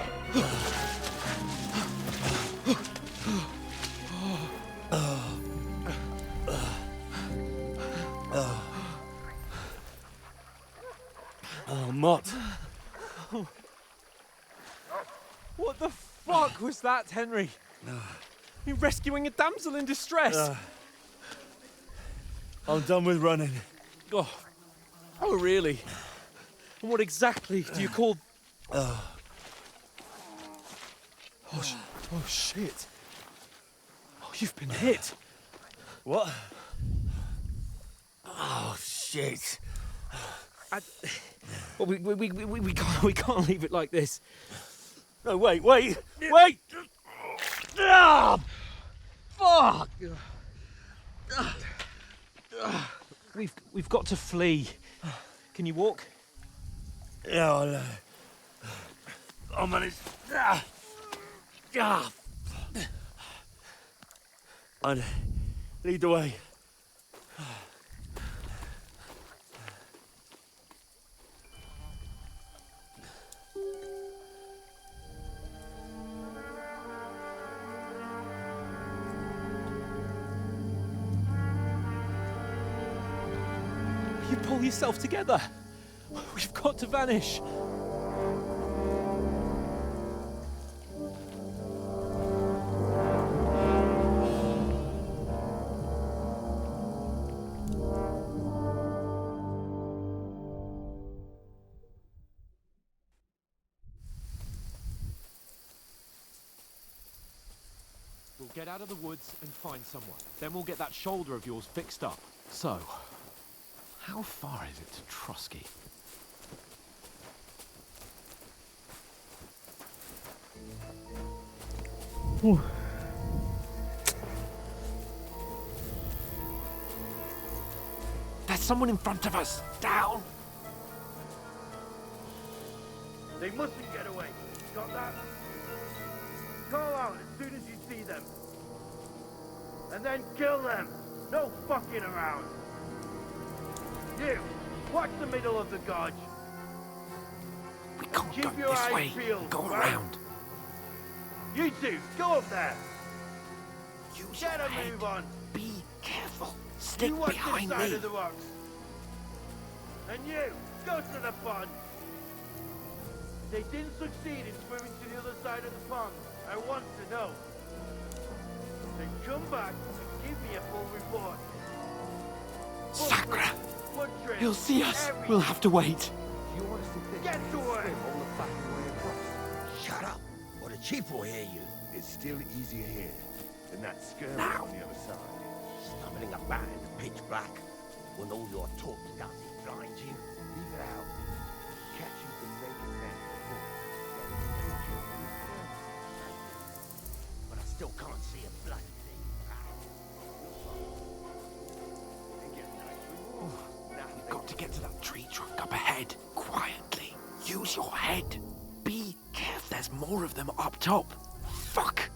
Oh, Mott. What the fuck was that, Henry? You rescuing a damsel in distress? I'm done with running. Oh, really? And what exactly do you call... Oh, shit. Oh, you've been hit. What? Oh, shit. Well, we can't leave it like this. No, wait! Ah! Fuck! We've got to flee. Can you walk? Yeah, I'll manage. I'd lead the way. You pull yourself together. We've got to vanish. We'll get out of the woods and find someone. Then we'll get that shoulder of yours fixed up. So, how far is it to Trotsky? There's someone in front of us! Down! They mustn't get away. Got that? Call out as soon as you see them. And then kill them. No fucking around. You, watch the middle of the gorge. We can't Keep go your this eyes way. peeled. Go right? around. You two, go up there. Use Get your a head. move on. Be careful. Stay Stick watch behind this side me. of the rocks. And you, go to the pond. They didn't succeed in swimming to the other side of the pond. I want to know. Then come back and give me a full report. Sakra! Footprints, He'll see us. everything. We'll have to wait. You want us to Get to work. all the fucking way across? Shut up, or the chief will hear you. It's still easier here than that skirmish Now. on the other side. Stumbling about in the pitch black, when all your talk does is blind you. Leave it out. Catch you some naked men. But I still can't see a bloody thing. We've got to get to that tree trunk up ahead, quietly. Use your head. Be careful, there's more of them up top. Fuck!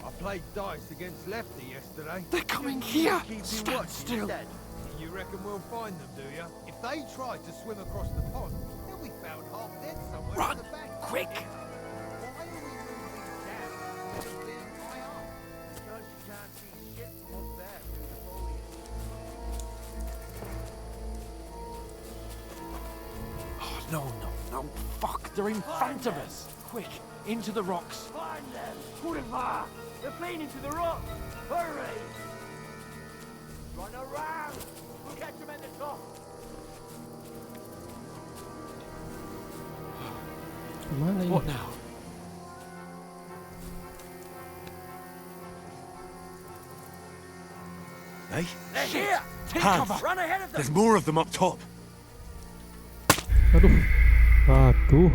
I played dice against Lefty yesterday. They're coming here! Keep you Stand watching still. instead. You reckon we'll find them, do you? If they try to swim across the pond, they'll be found half dead somewhere Run! at the back. Quick! Why are we moving down instead of being high up? Because you can't see shit from up there through the foliage. Oh, no. Fuck, they're in front of us. Quick, into the rocks. Find them! Kurva! They're fleeing into the rocks! Hurry! Run around! We'll catch them at the top! Kemana ini? What now? Hey? They're here! Take Hans. cover! Run ahead of them! There's more of them up top. Aduh.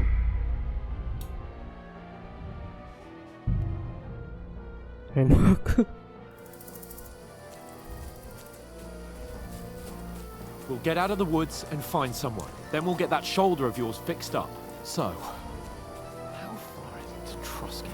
Enak. We'll get out of the woods and find someone. Then we'll get that shoulder of yours fixed up. So, how far is it to Trotsky?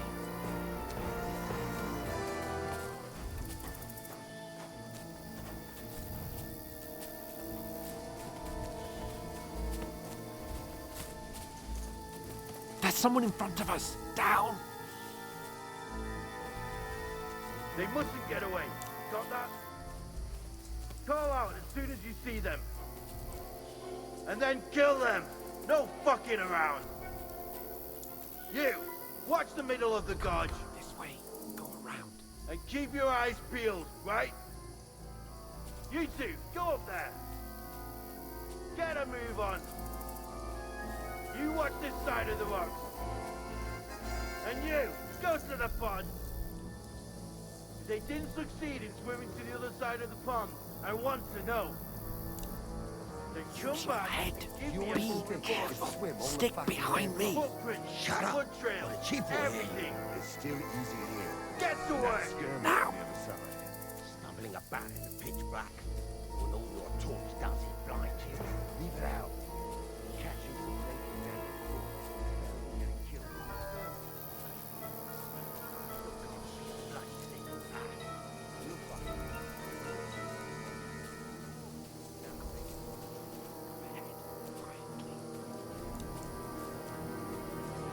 There's someone in front of us! Down! They mustn't get away. Got that? Call out as soon as you see them. And then kill them. No fucking around. You, watch the middle of the gorge. This way. Go around. And keep your eyes peeled, right? You two, go up there. Get a move on. You watch this side of the rocks. And you, go to the pond. They didn't succeed in swimming to the other side of the pond. I want to know. Then come back and give me a full report. Stick behind me. Footprints, Shut up, foot trails, or the chief will hear you. everything. It's still easier here. Get to That work. skirmish Now. on the other side. Stumbling about in the pitch black, when all your talk does is blind you. Leave it out. Catch you some naked men. Getting killed in the skirmish.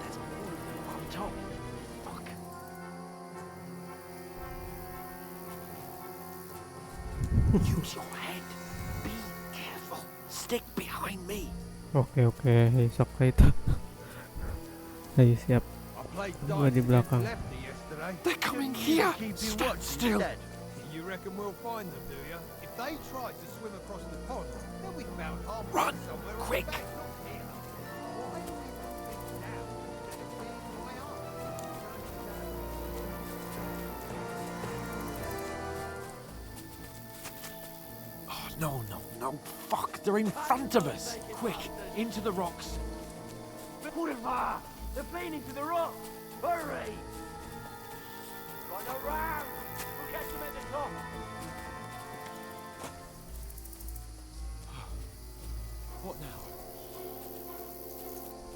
There's more of them up top. Fuck. Use your head. Be careful. Stick behind me. Oke, sok kita. Ayo siap. I played Gua di dice belakang. against Lefty yesterday. They're coming here. Keep you Stand watching still. instead. You reckon we'll find them, do you? If they try to swim across the pond, they'll be found half Run, dead somewhere on the quick. back, not here. Why are we moving down instead of being high up? Oh, no. Fuck, they're in front of us. Quick, into the rocks. Kurva! They're fleeing into the rock! Hurry! Run around! We'll catch them at the top! What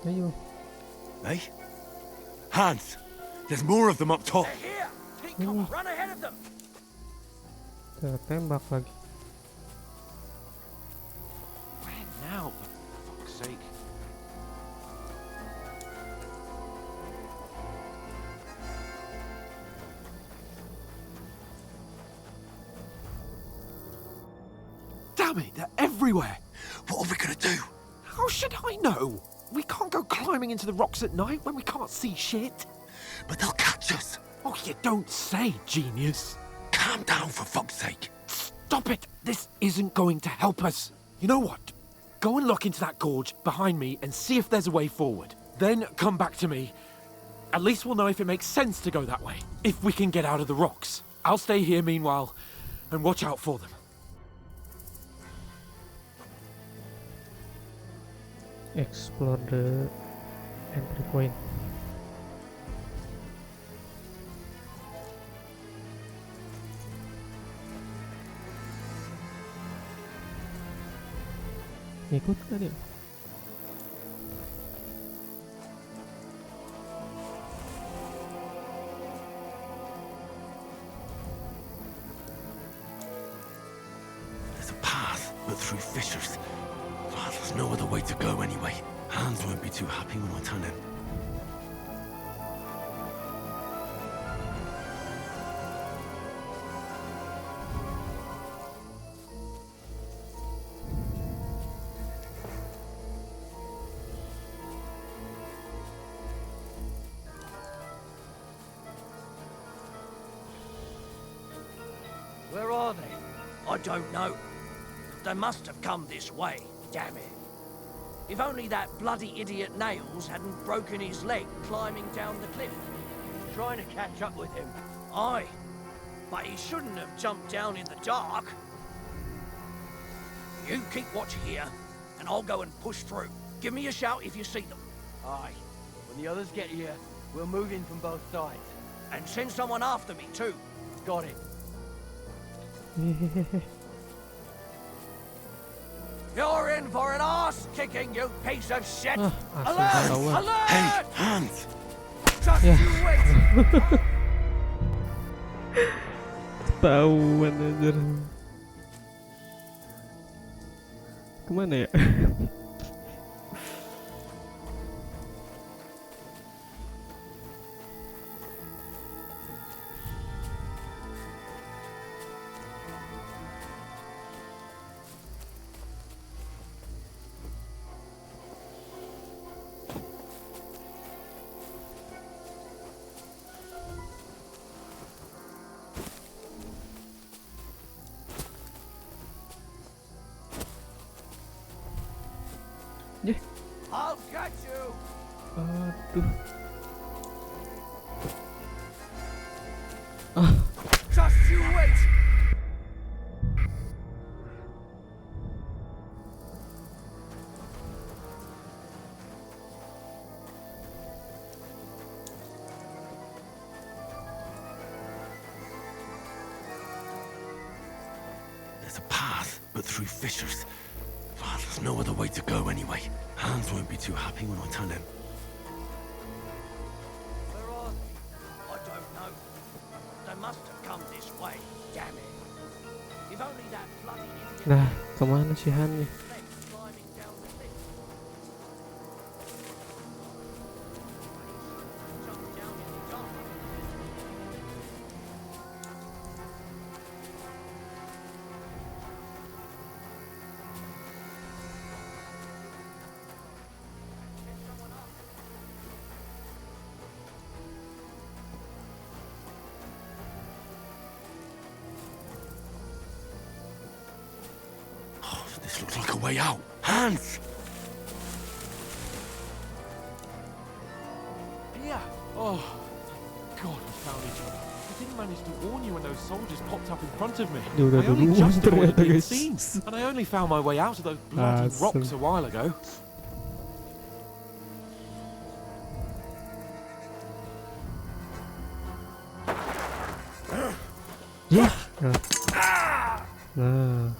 now? Ayo. Hey? Hans! There's more of them up top. They're here! Take cover! Run ahead of them! Tembak lagi. Where now? Damn it, they're everywhere. What are we gonna do? How should I know? We can't go climbing into the rocks at night when we can't see shit. But they'll catch us. Oh, you don't say, genius. Calm down, for fuck's sake. Stop it. This isn't going to help us. You know what? Go and look into that gorge behind me and see if there's a way forward. Then come back to me. At least we'll know if it makes sense to go that way. If we can get out of the rocks. I'll stay here meanwhile and watch out for them. Explore the entry point. Ikut kan dia? There's a path, but through fissures. Oh, there's no other way to go anyway. Hans won't be too happy when I turn in. Where are they? I don't know. They must have come this way, damn it. If only that bloody idiot Nails hadn't broken his leg climbing down the cliff. Trying to catch up with him. Aye, but he shouldn't have jumped down in the dark. You keep watch here, and I'll go and push through. Give me a shout if you see them. Aye. When the others get here, we'll move in from both sides. And send someone after me too. Got it. You're in for an arse kicking, you piece of shit! Alert! Alert! Hey, Hans! Just you wait! Ketahuan anjir. Kemana ya? I'll catch you! Aduh. Just you wait! There's a path, but through fissures. Oh, there's no other way to go anyway. Hans won't be too happy when I turn in. Where are they? I don't know. They must have come this way, damn it. If only that bloody idiot... Nah, kemana si Han nih? climbing down the cliff. Jumped down in the dark. This looks like a way out. Hans! Yeah. Oh, God, we found each other. I didn't manage to warn you when those soldiers popped up in front of me. Dia udah I only duluan just avoided ternyata, being guys. seen, and I only found my way out of those bloody rocks a while ago. Ya. Nah.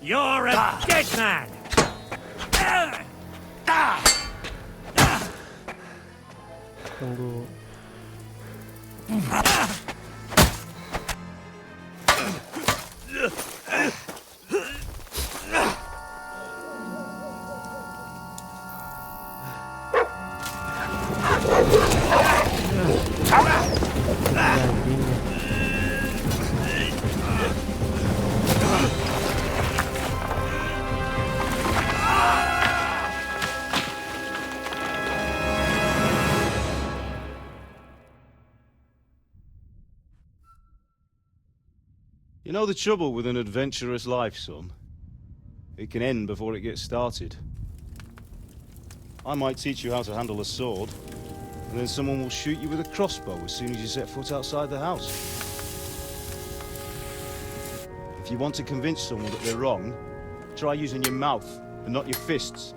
You're a dead man! Tunggu. You know the trouble with an adventurous life, son? It can end before it gets started. I might teach you how to handle a sword, and then someone will shoot you with a crossbow as soon as you set foot outside the house. If you want to convince someone that they're wrong, try using your mouth and not your fists.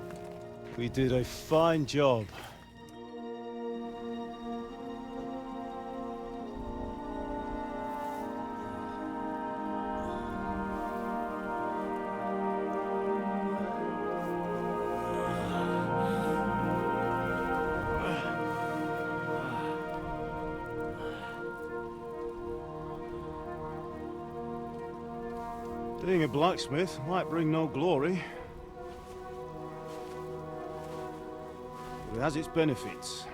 We did a fine job. Being a blacksmith might bring no glory, but it has its benefits.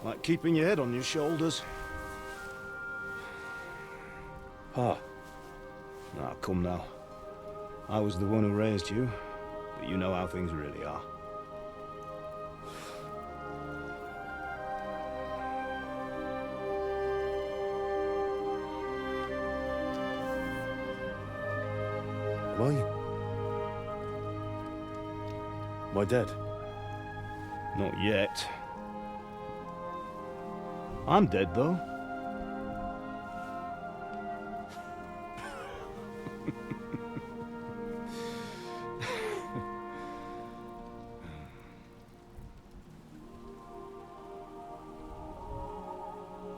Like keeping your head on your shoulders. Ah. Now, come now. I was the one who raised you, but you know how things really are. Why? Am I dead? Not yet. I'm dead, though.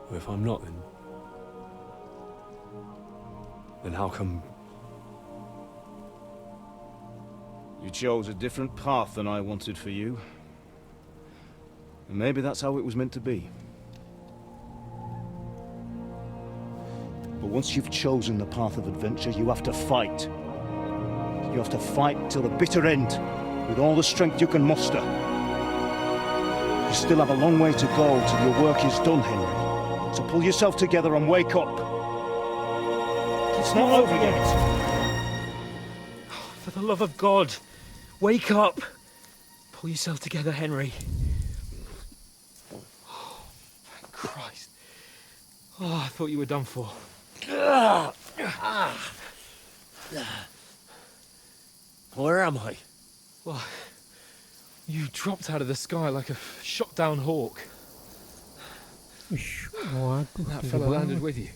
Well, if I'm not, then how come... You chose a different path than I wanted for you. And maybe that's how it was meant to be. But once you've chosen the path of adventure, you have to fight. You have to fight till the bitter end, with all the strength you can muster. You still have a long way to go till your work is done, Henry. So pull yourself together and wake up. It's not over yet. For the love of God, wake up! Pull yourself together, Henry. Oh, thank Christ. Oh, I thought you were done for. Where am I? Well, you dropped out of the sky like a shot-down hawk. That fella landed with you.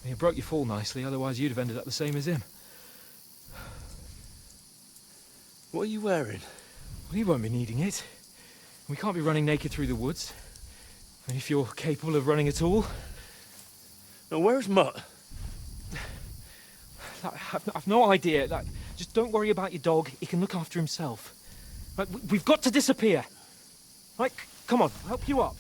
You broke your fall nicely, otherwise you'd have ended up the same as him. What are you wearing? Well, you won't be needing it. We can't be running naked through the woods. And if you're capable of running at all... Now, where's Mutt? I've no idea. Just don't worry about your dog. He can look after himself. Right, we've got to disappear. Right, come on, I'll help you up.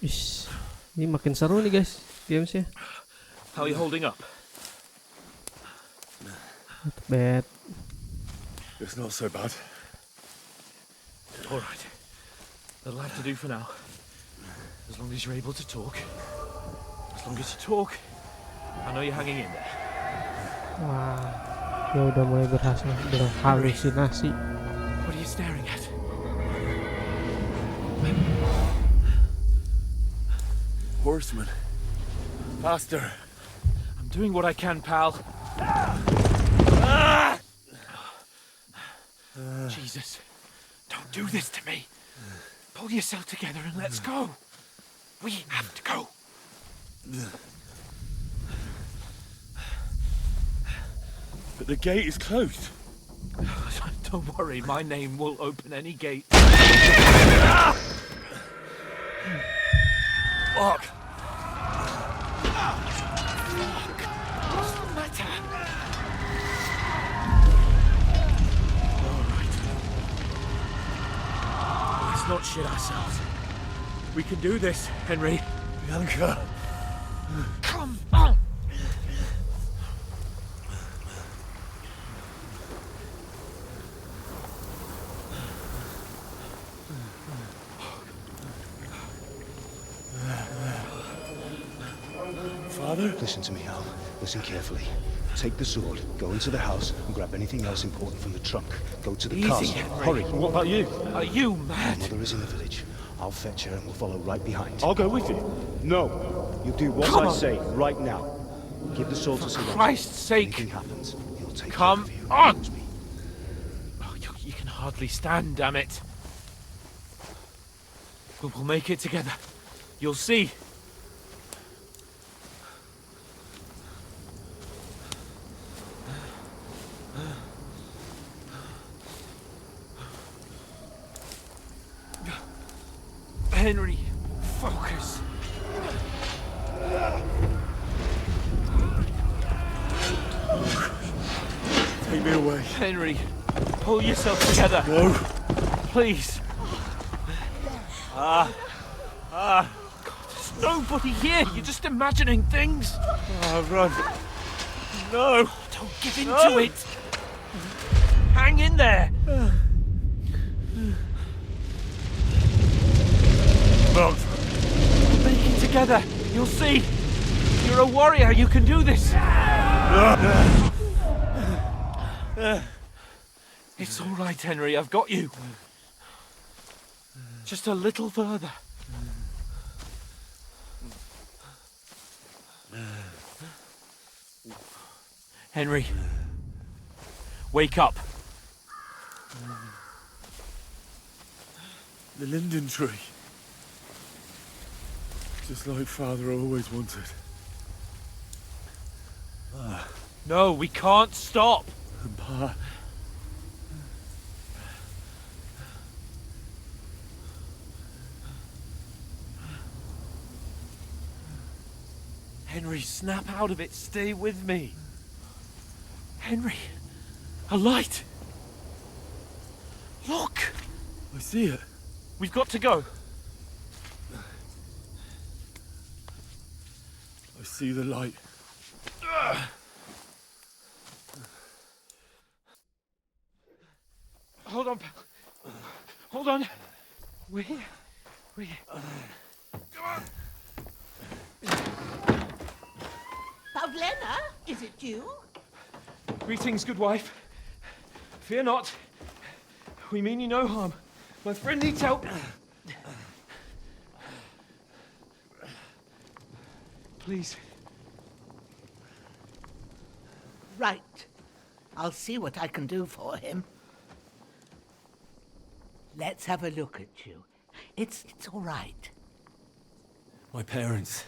Ish, ini makin seru nih guys gamesnya. How are you holding up? Not bad. It's not so bad. All right. That'll have to do for now. As long as you're able to talk. As long as you talk, I know you're hanging in there. Wah, dia udah mulai berhalusinasi. What are you staring at? Horseman. Faster. I'm doing what I can, pal. Jesus. Don't do this to me. Pull yourself together and let's go. We have to go. But the gate is closed. Don't worry, my name will open any gate. Fuck. What's the matter? Let's not shit ourselves. We can do this, Henry. Bianca. Come on! Father? Listen to me, Hal. Listen carefully. Take the sword, go into the house, and grab anything else important from the trunk. Go to the Easy, castle. Henry. Hurry. What about you? Are you mad? My mother is in the village. I'll fetch her and we'll follow right behind. I'll go with you. No. You do what Come I on. say right now. Give the sword to someone. For Christ's sake. Anything happens, he'll take Come care of you. on! Oh, you can hardly stand, damn it. But we'll make it together. You'll see. Henry, focus. Take me away. Henry, pull yourself together. No. Please. God, there's nobody here. You're just imagining things. Run. No. Don't give in to it. Hang in there. Mount. Make it together. You'll see. You're a warrior. You can do this. It's all right, Henry. I've got you. Just a little further. Henry, wake up. The linden tree. Just like Father always wanted. No, we can't stop. And Pa. Henry, snap out of it. Stay with me. Henry, a light. Look. I see it. We've got to go. I see the light. Hold on, pal. Hold on. We're here. We're here. Come on. Pavlena, is it you? Greetings, good wife. Fear not. We mean you no harm. My friend needs help. Please. Right. I'll see what I can do for him. Let's have a look at you. It's all right. My parents,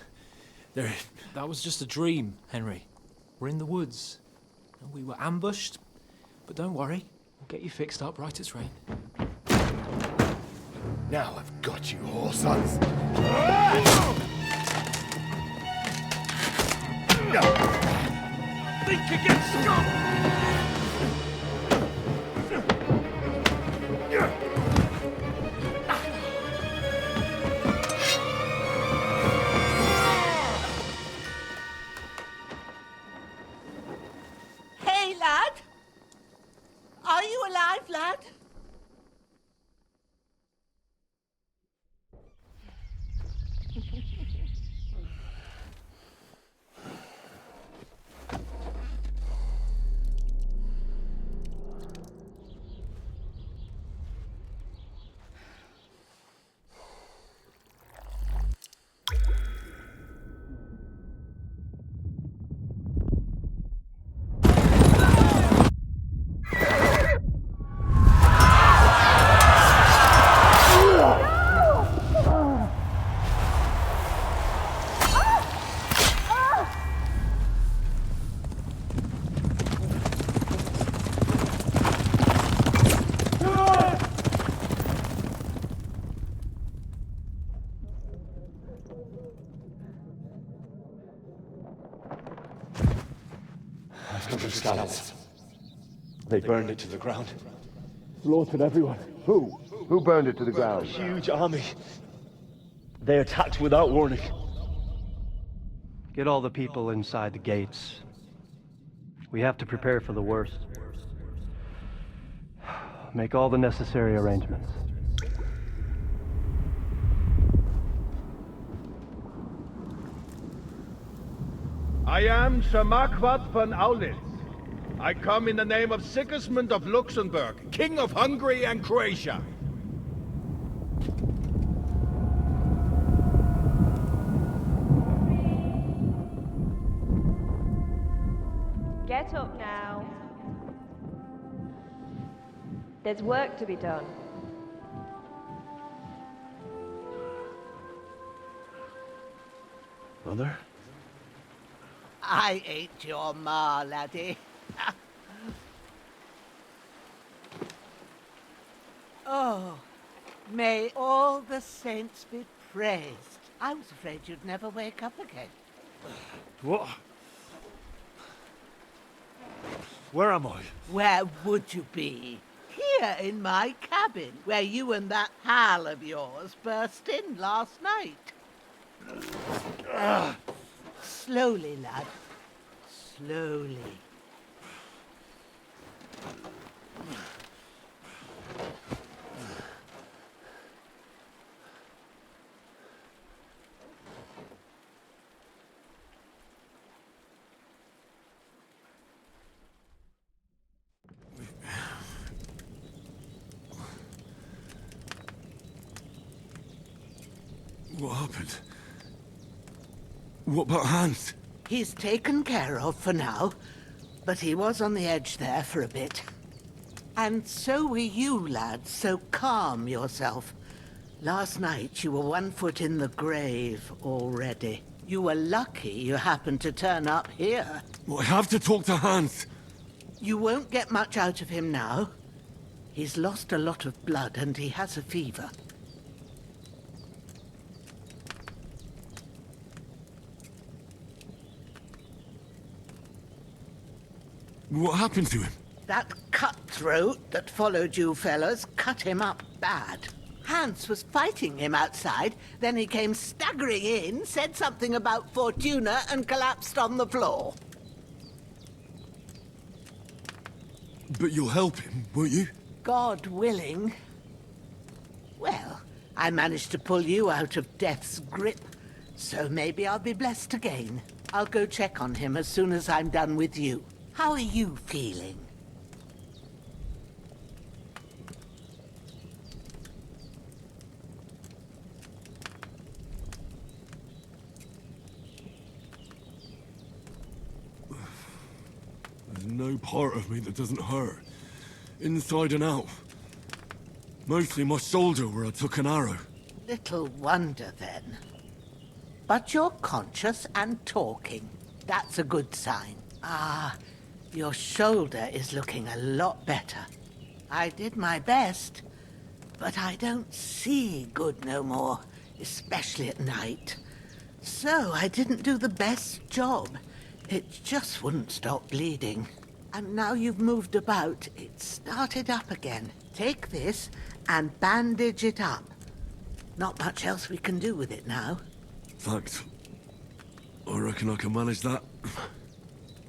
they're... That was just a dream, Henry. We're in the woods. And we were ambushed. But don't worry, we'll get you fixed up right as rain. Now I've got you, whore sons. Think again, Scott! Hey, lad! Are you alive, lad? They burned it to the ground. Slaughtered everyone. Who? Who burned it to the ground? A huge army. They attacked without warning. Get all the people inside the gates. We have to prepare for the worst. Make all the necessary arrangements. I am Sir Marquardt von Aulitz. I come in the name of Sigismund of Luxembourg, King of Hungary and Croatia. Get up now. There's work to be done. Mother? I ain't your ma, laddie. Oh, may all the saints be praised. I was afraid you'd never wake up again. What? Where am I? Where would you be? Here in my cabin, where you and that pal of yours burst in last night. Slowly, lad. Slowly. What happened? What about Hans? He's taken care of for now, but he was on the edge there for a bit. And so were you, lad, so calm yourself. Last night you were 1 foot in the grave already. You were lucky you happened to turn up here. Well, I have to talk to Hans. You won't get much out of him now. He's lost a lot of blood and he has a fever. What happened to him? That cutthroat that followed you fellas cut him up bad. Hans was fighting him outside, then he came staggering in, said something about Fortuna, and collapsed on the floor. But you'll help him, won't you? God willing. Well, I managed to pull you out of death's grip, so maybe I'll be blessed again. I'll go check on him as soon as I'm done with you. How are you feeling? There's no part of me that doesn't hurt. Inside and out. Mostly my shoulder where I took an arrow. Little wonder then. But you're conscious and talking. That's a good sign. Ah, your shoulder is looking a lot better. I did my best, but I don't see good no more, especially at night. So I didn't do the best job. It just wouldn't stop bleeding. And now you've moved about, it started up again. Take this and bandage it up. Not much else we can do with it now. Thanks. I reckon I can manage that.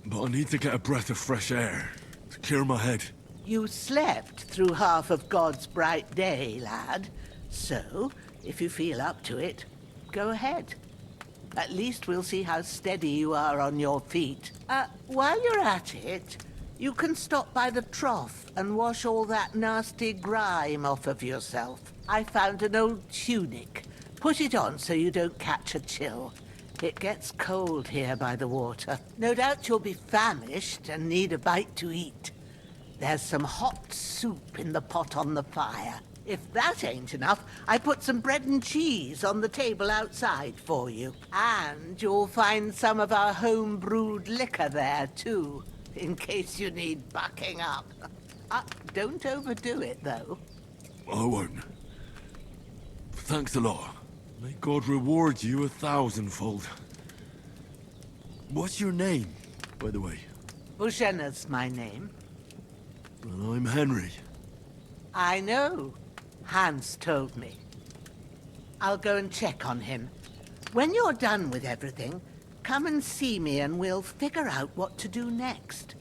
But I need to get a breath of fresh air to clear my head. You slept through half of God's bright day, lad. So, if you feel up to it, go ahead. At least we'll see how steady you are on your feet. While you're at it, you can stop by the trough and wash all that nasty grime off of yourself. I found an old tunic. Put it on so you don't catch a chill. It gets cold here by the water. No doubt you'll be famished and need a bite to eat. There's some hot soup in the pot on the fire. If that ain't enough, I put some bread and cheese on the table outside for you. And you'll find some of our home-brewed liquor there, too, in case you need bucking up. Don't overdo it, though. I won't. Thanks a lot. May God reward you 1,000-fold. What's your name, by the way? Bushenna's my name. And I'm Henry. I know. Hans told me. I'll go and check on him. When you're done with everything, come and see me and we'll figure out what to do next.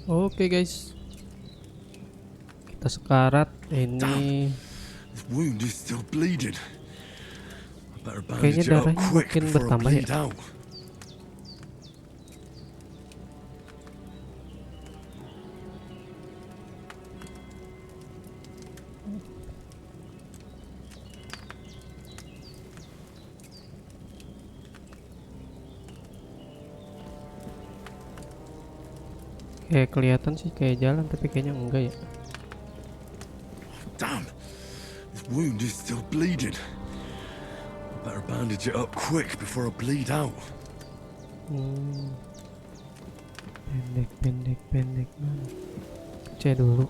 Oke guys, kita sekarat ini. This wound is still bleeding. I better Kayaknya bandage it up darahnya quick makin before I bertambah bleed ya. out. Kayak kelihatan sih kayak jalan, tapi kayaknya enggak ya. Damn, this wound is still bleeding. I better bandage it up quick before I bleed out. Pendek mana? Cek dulu.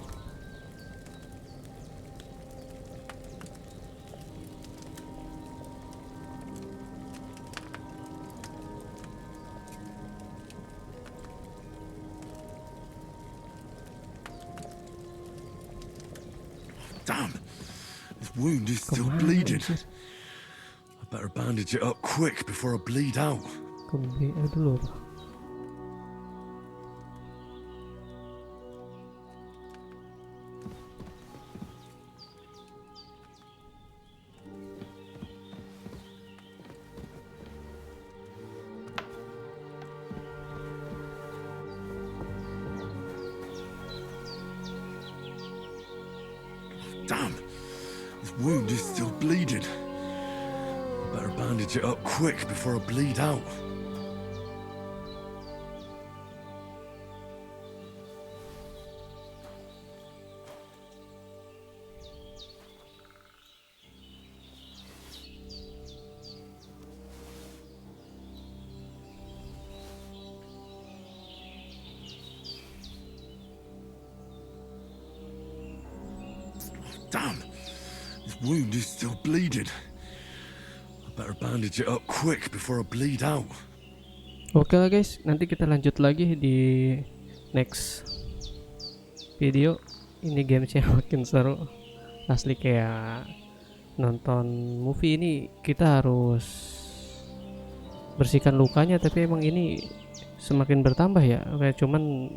Damn, this wound is still bleeding. I better bandage it up quick before I bleed out. Dulu. Damn, this wound is still bleeding. I better bandage it up quick before I bleed out. Damn, this wound is still bleeding. I better bandage it up quick before I bleed out. Oke lah guys, nanti kita lanjut lagi di next video. Ini gamesnya makin seru. Asli kayak nonton movie. Ini kita harus bersihkan lukanya, tapi emang ini semakin bertambah ya. Kayak cuman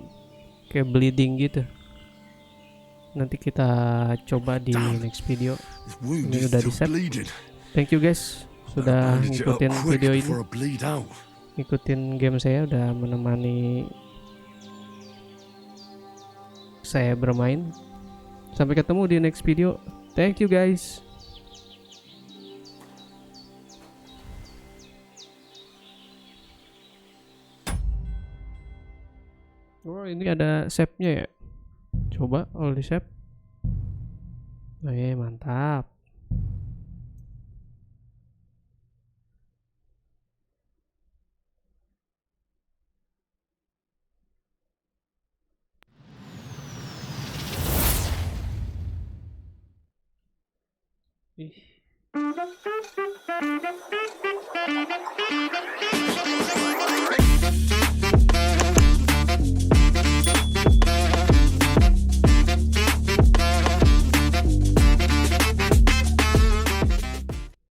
kayak bleeding gitu. Nanti kita coba di next video. Ini udah di set. Thank you guys sudah ngikutin video ini, ngikutin game saya, udah menemani saya bermain. Sampai ketemu di next video. Thank you guys. Oh, ini ada save-nya ya. Coba all di save. Oke, mantap. Ih.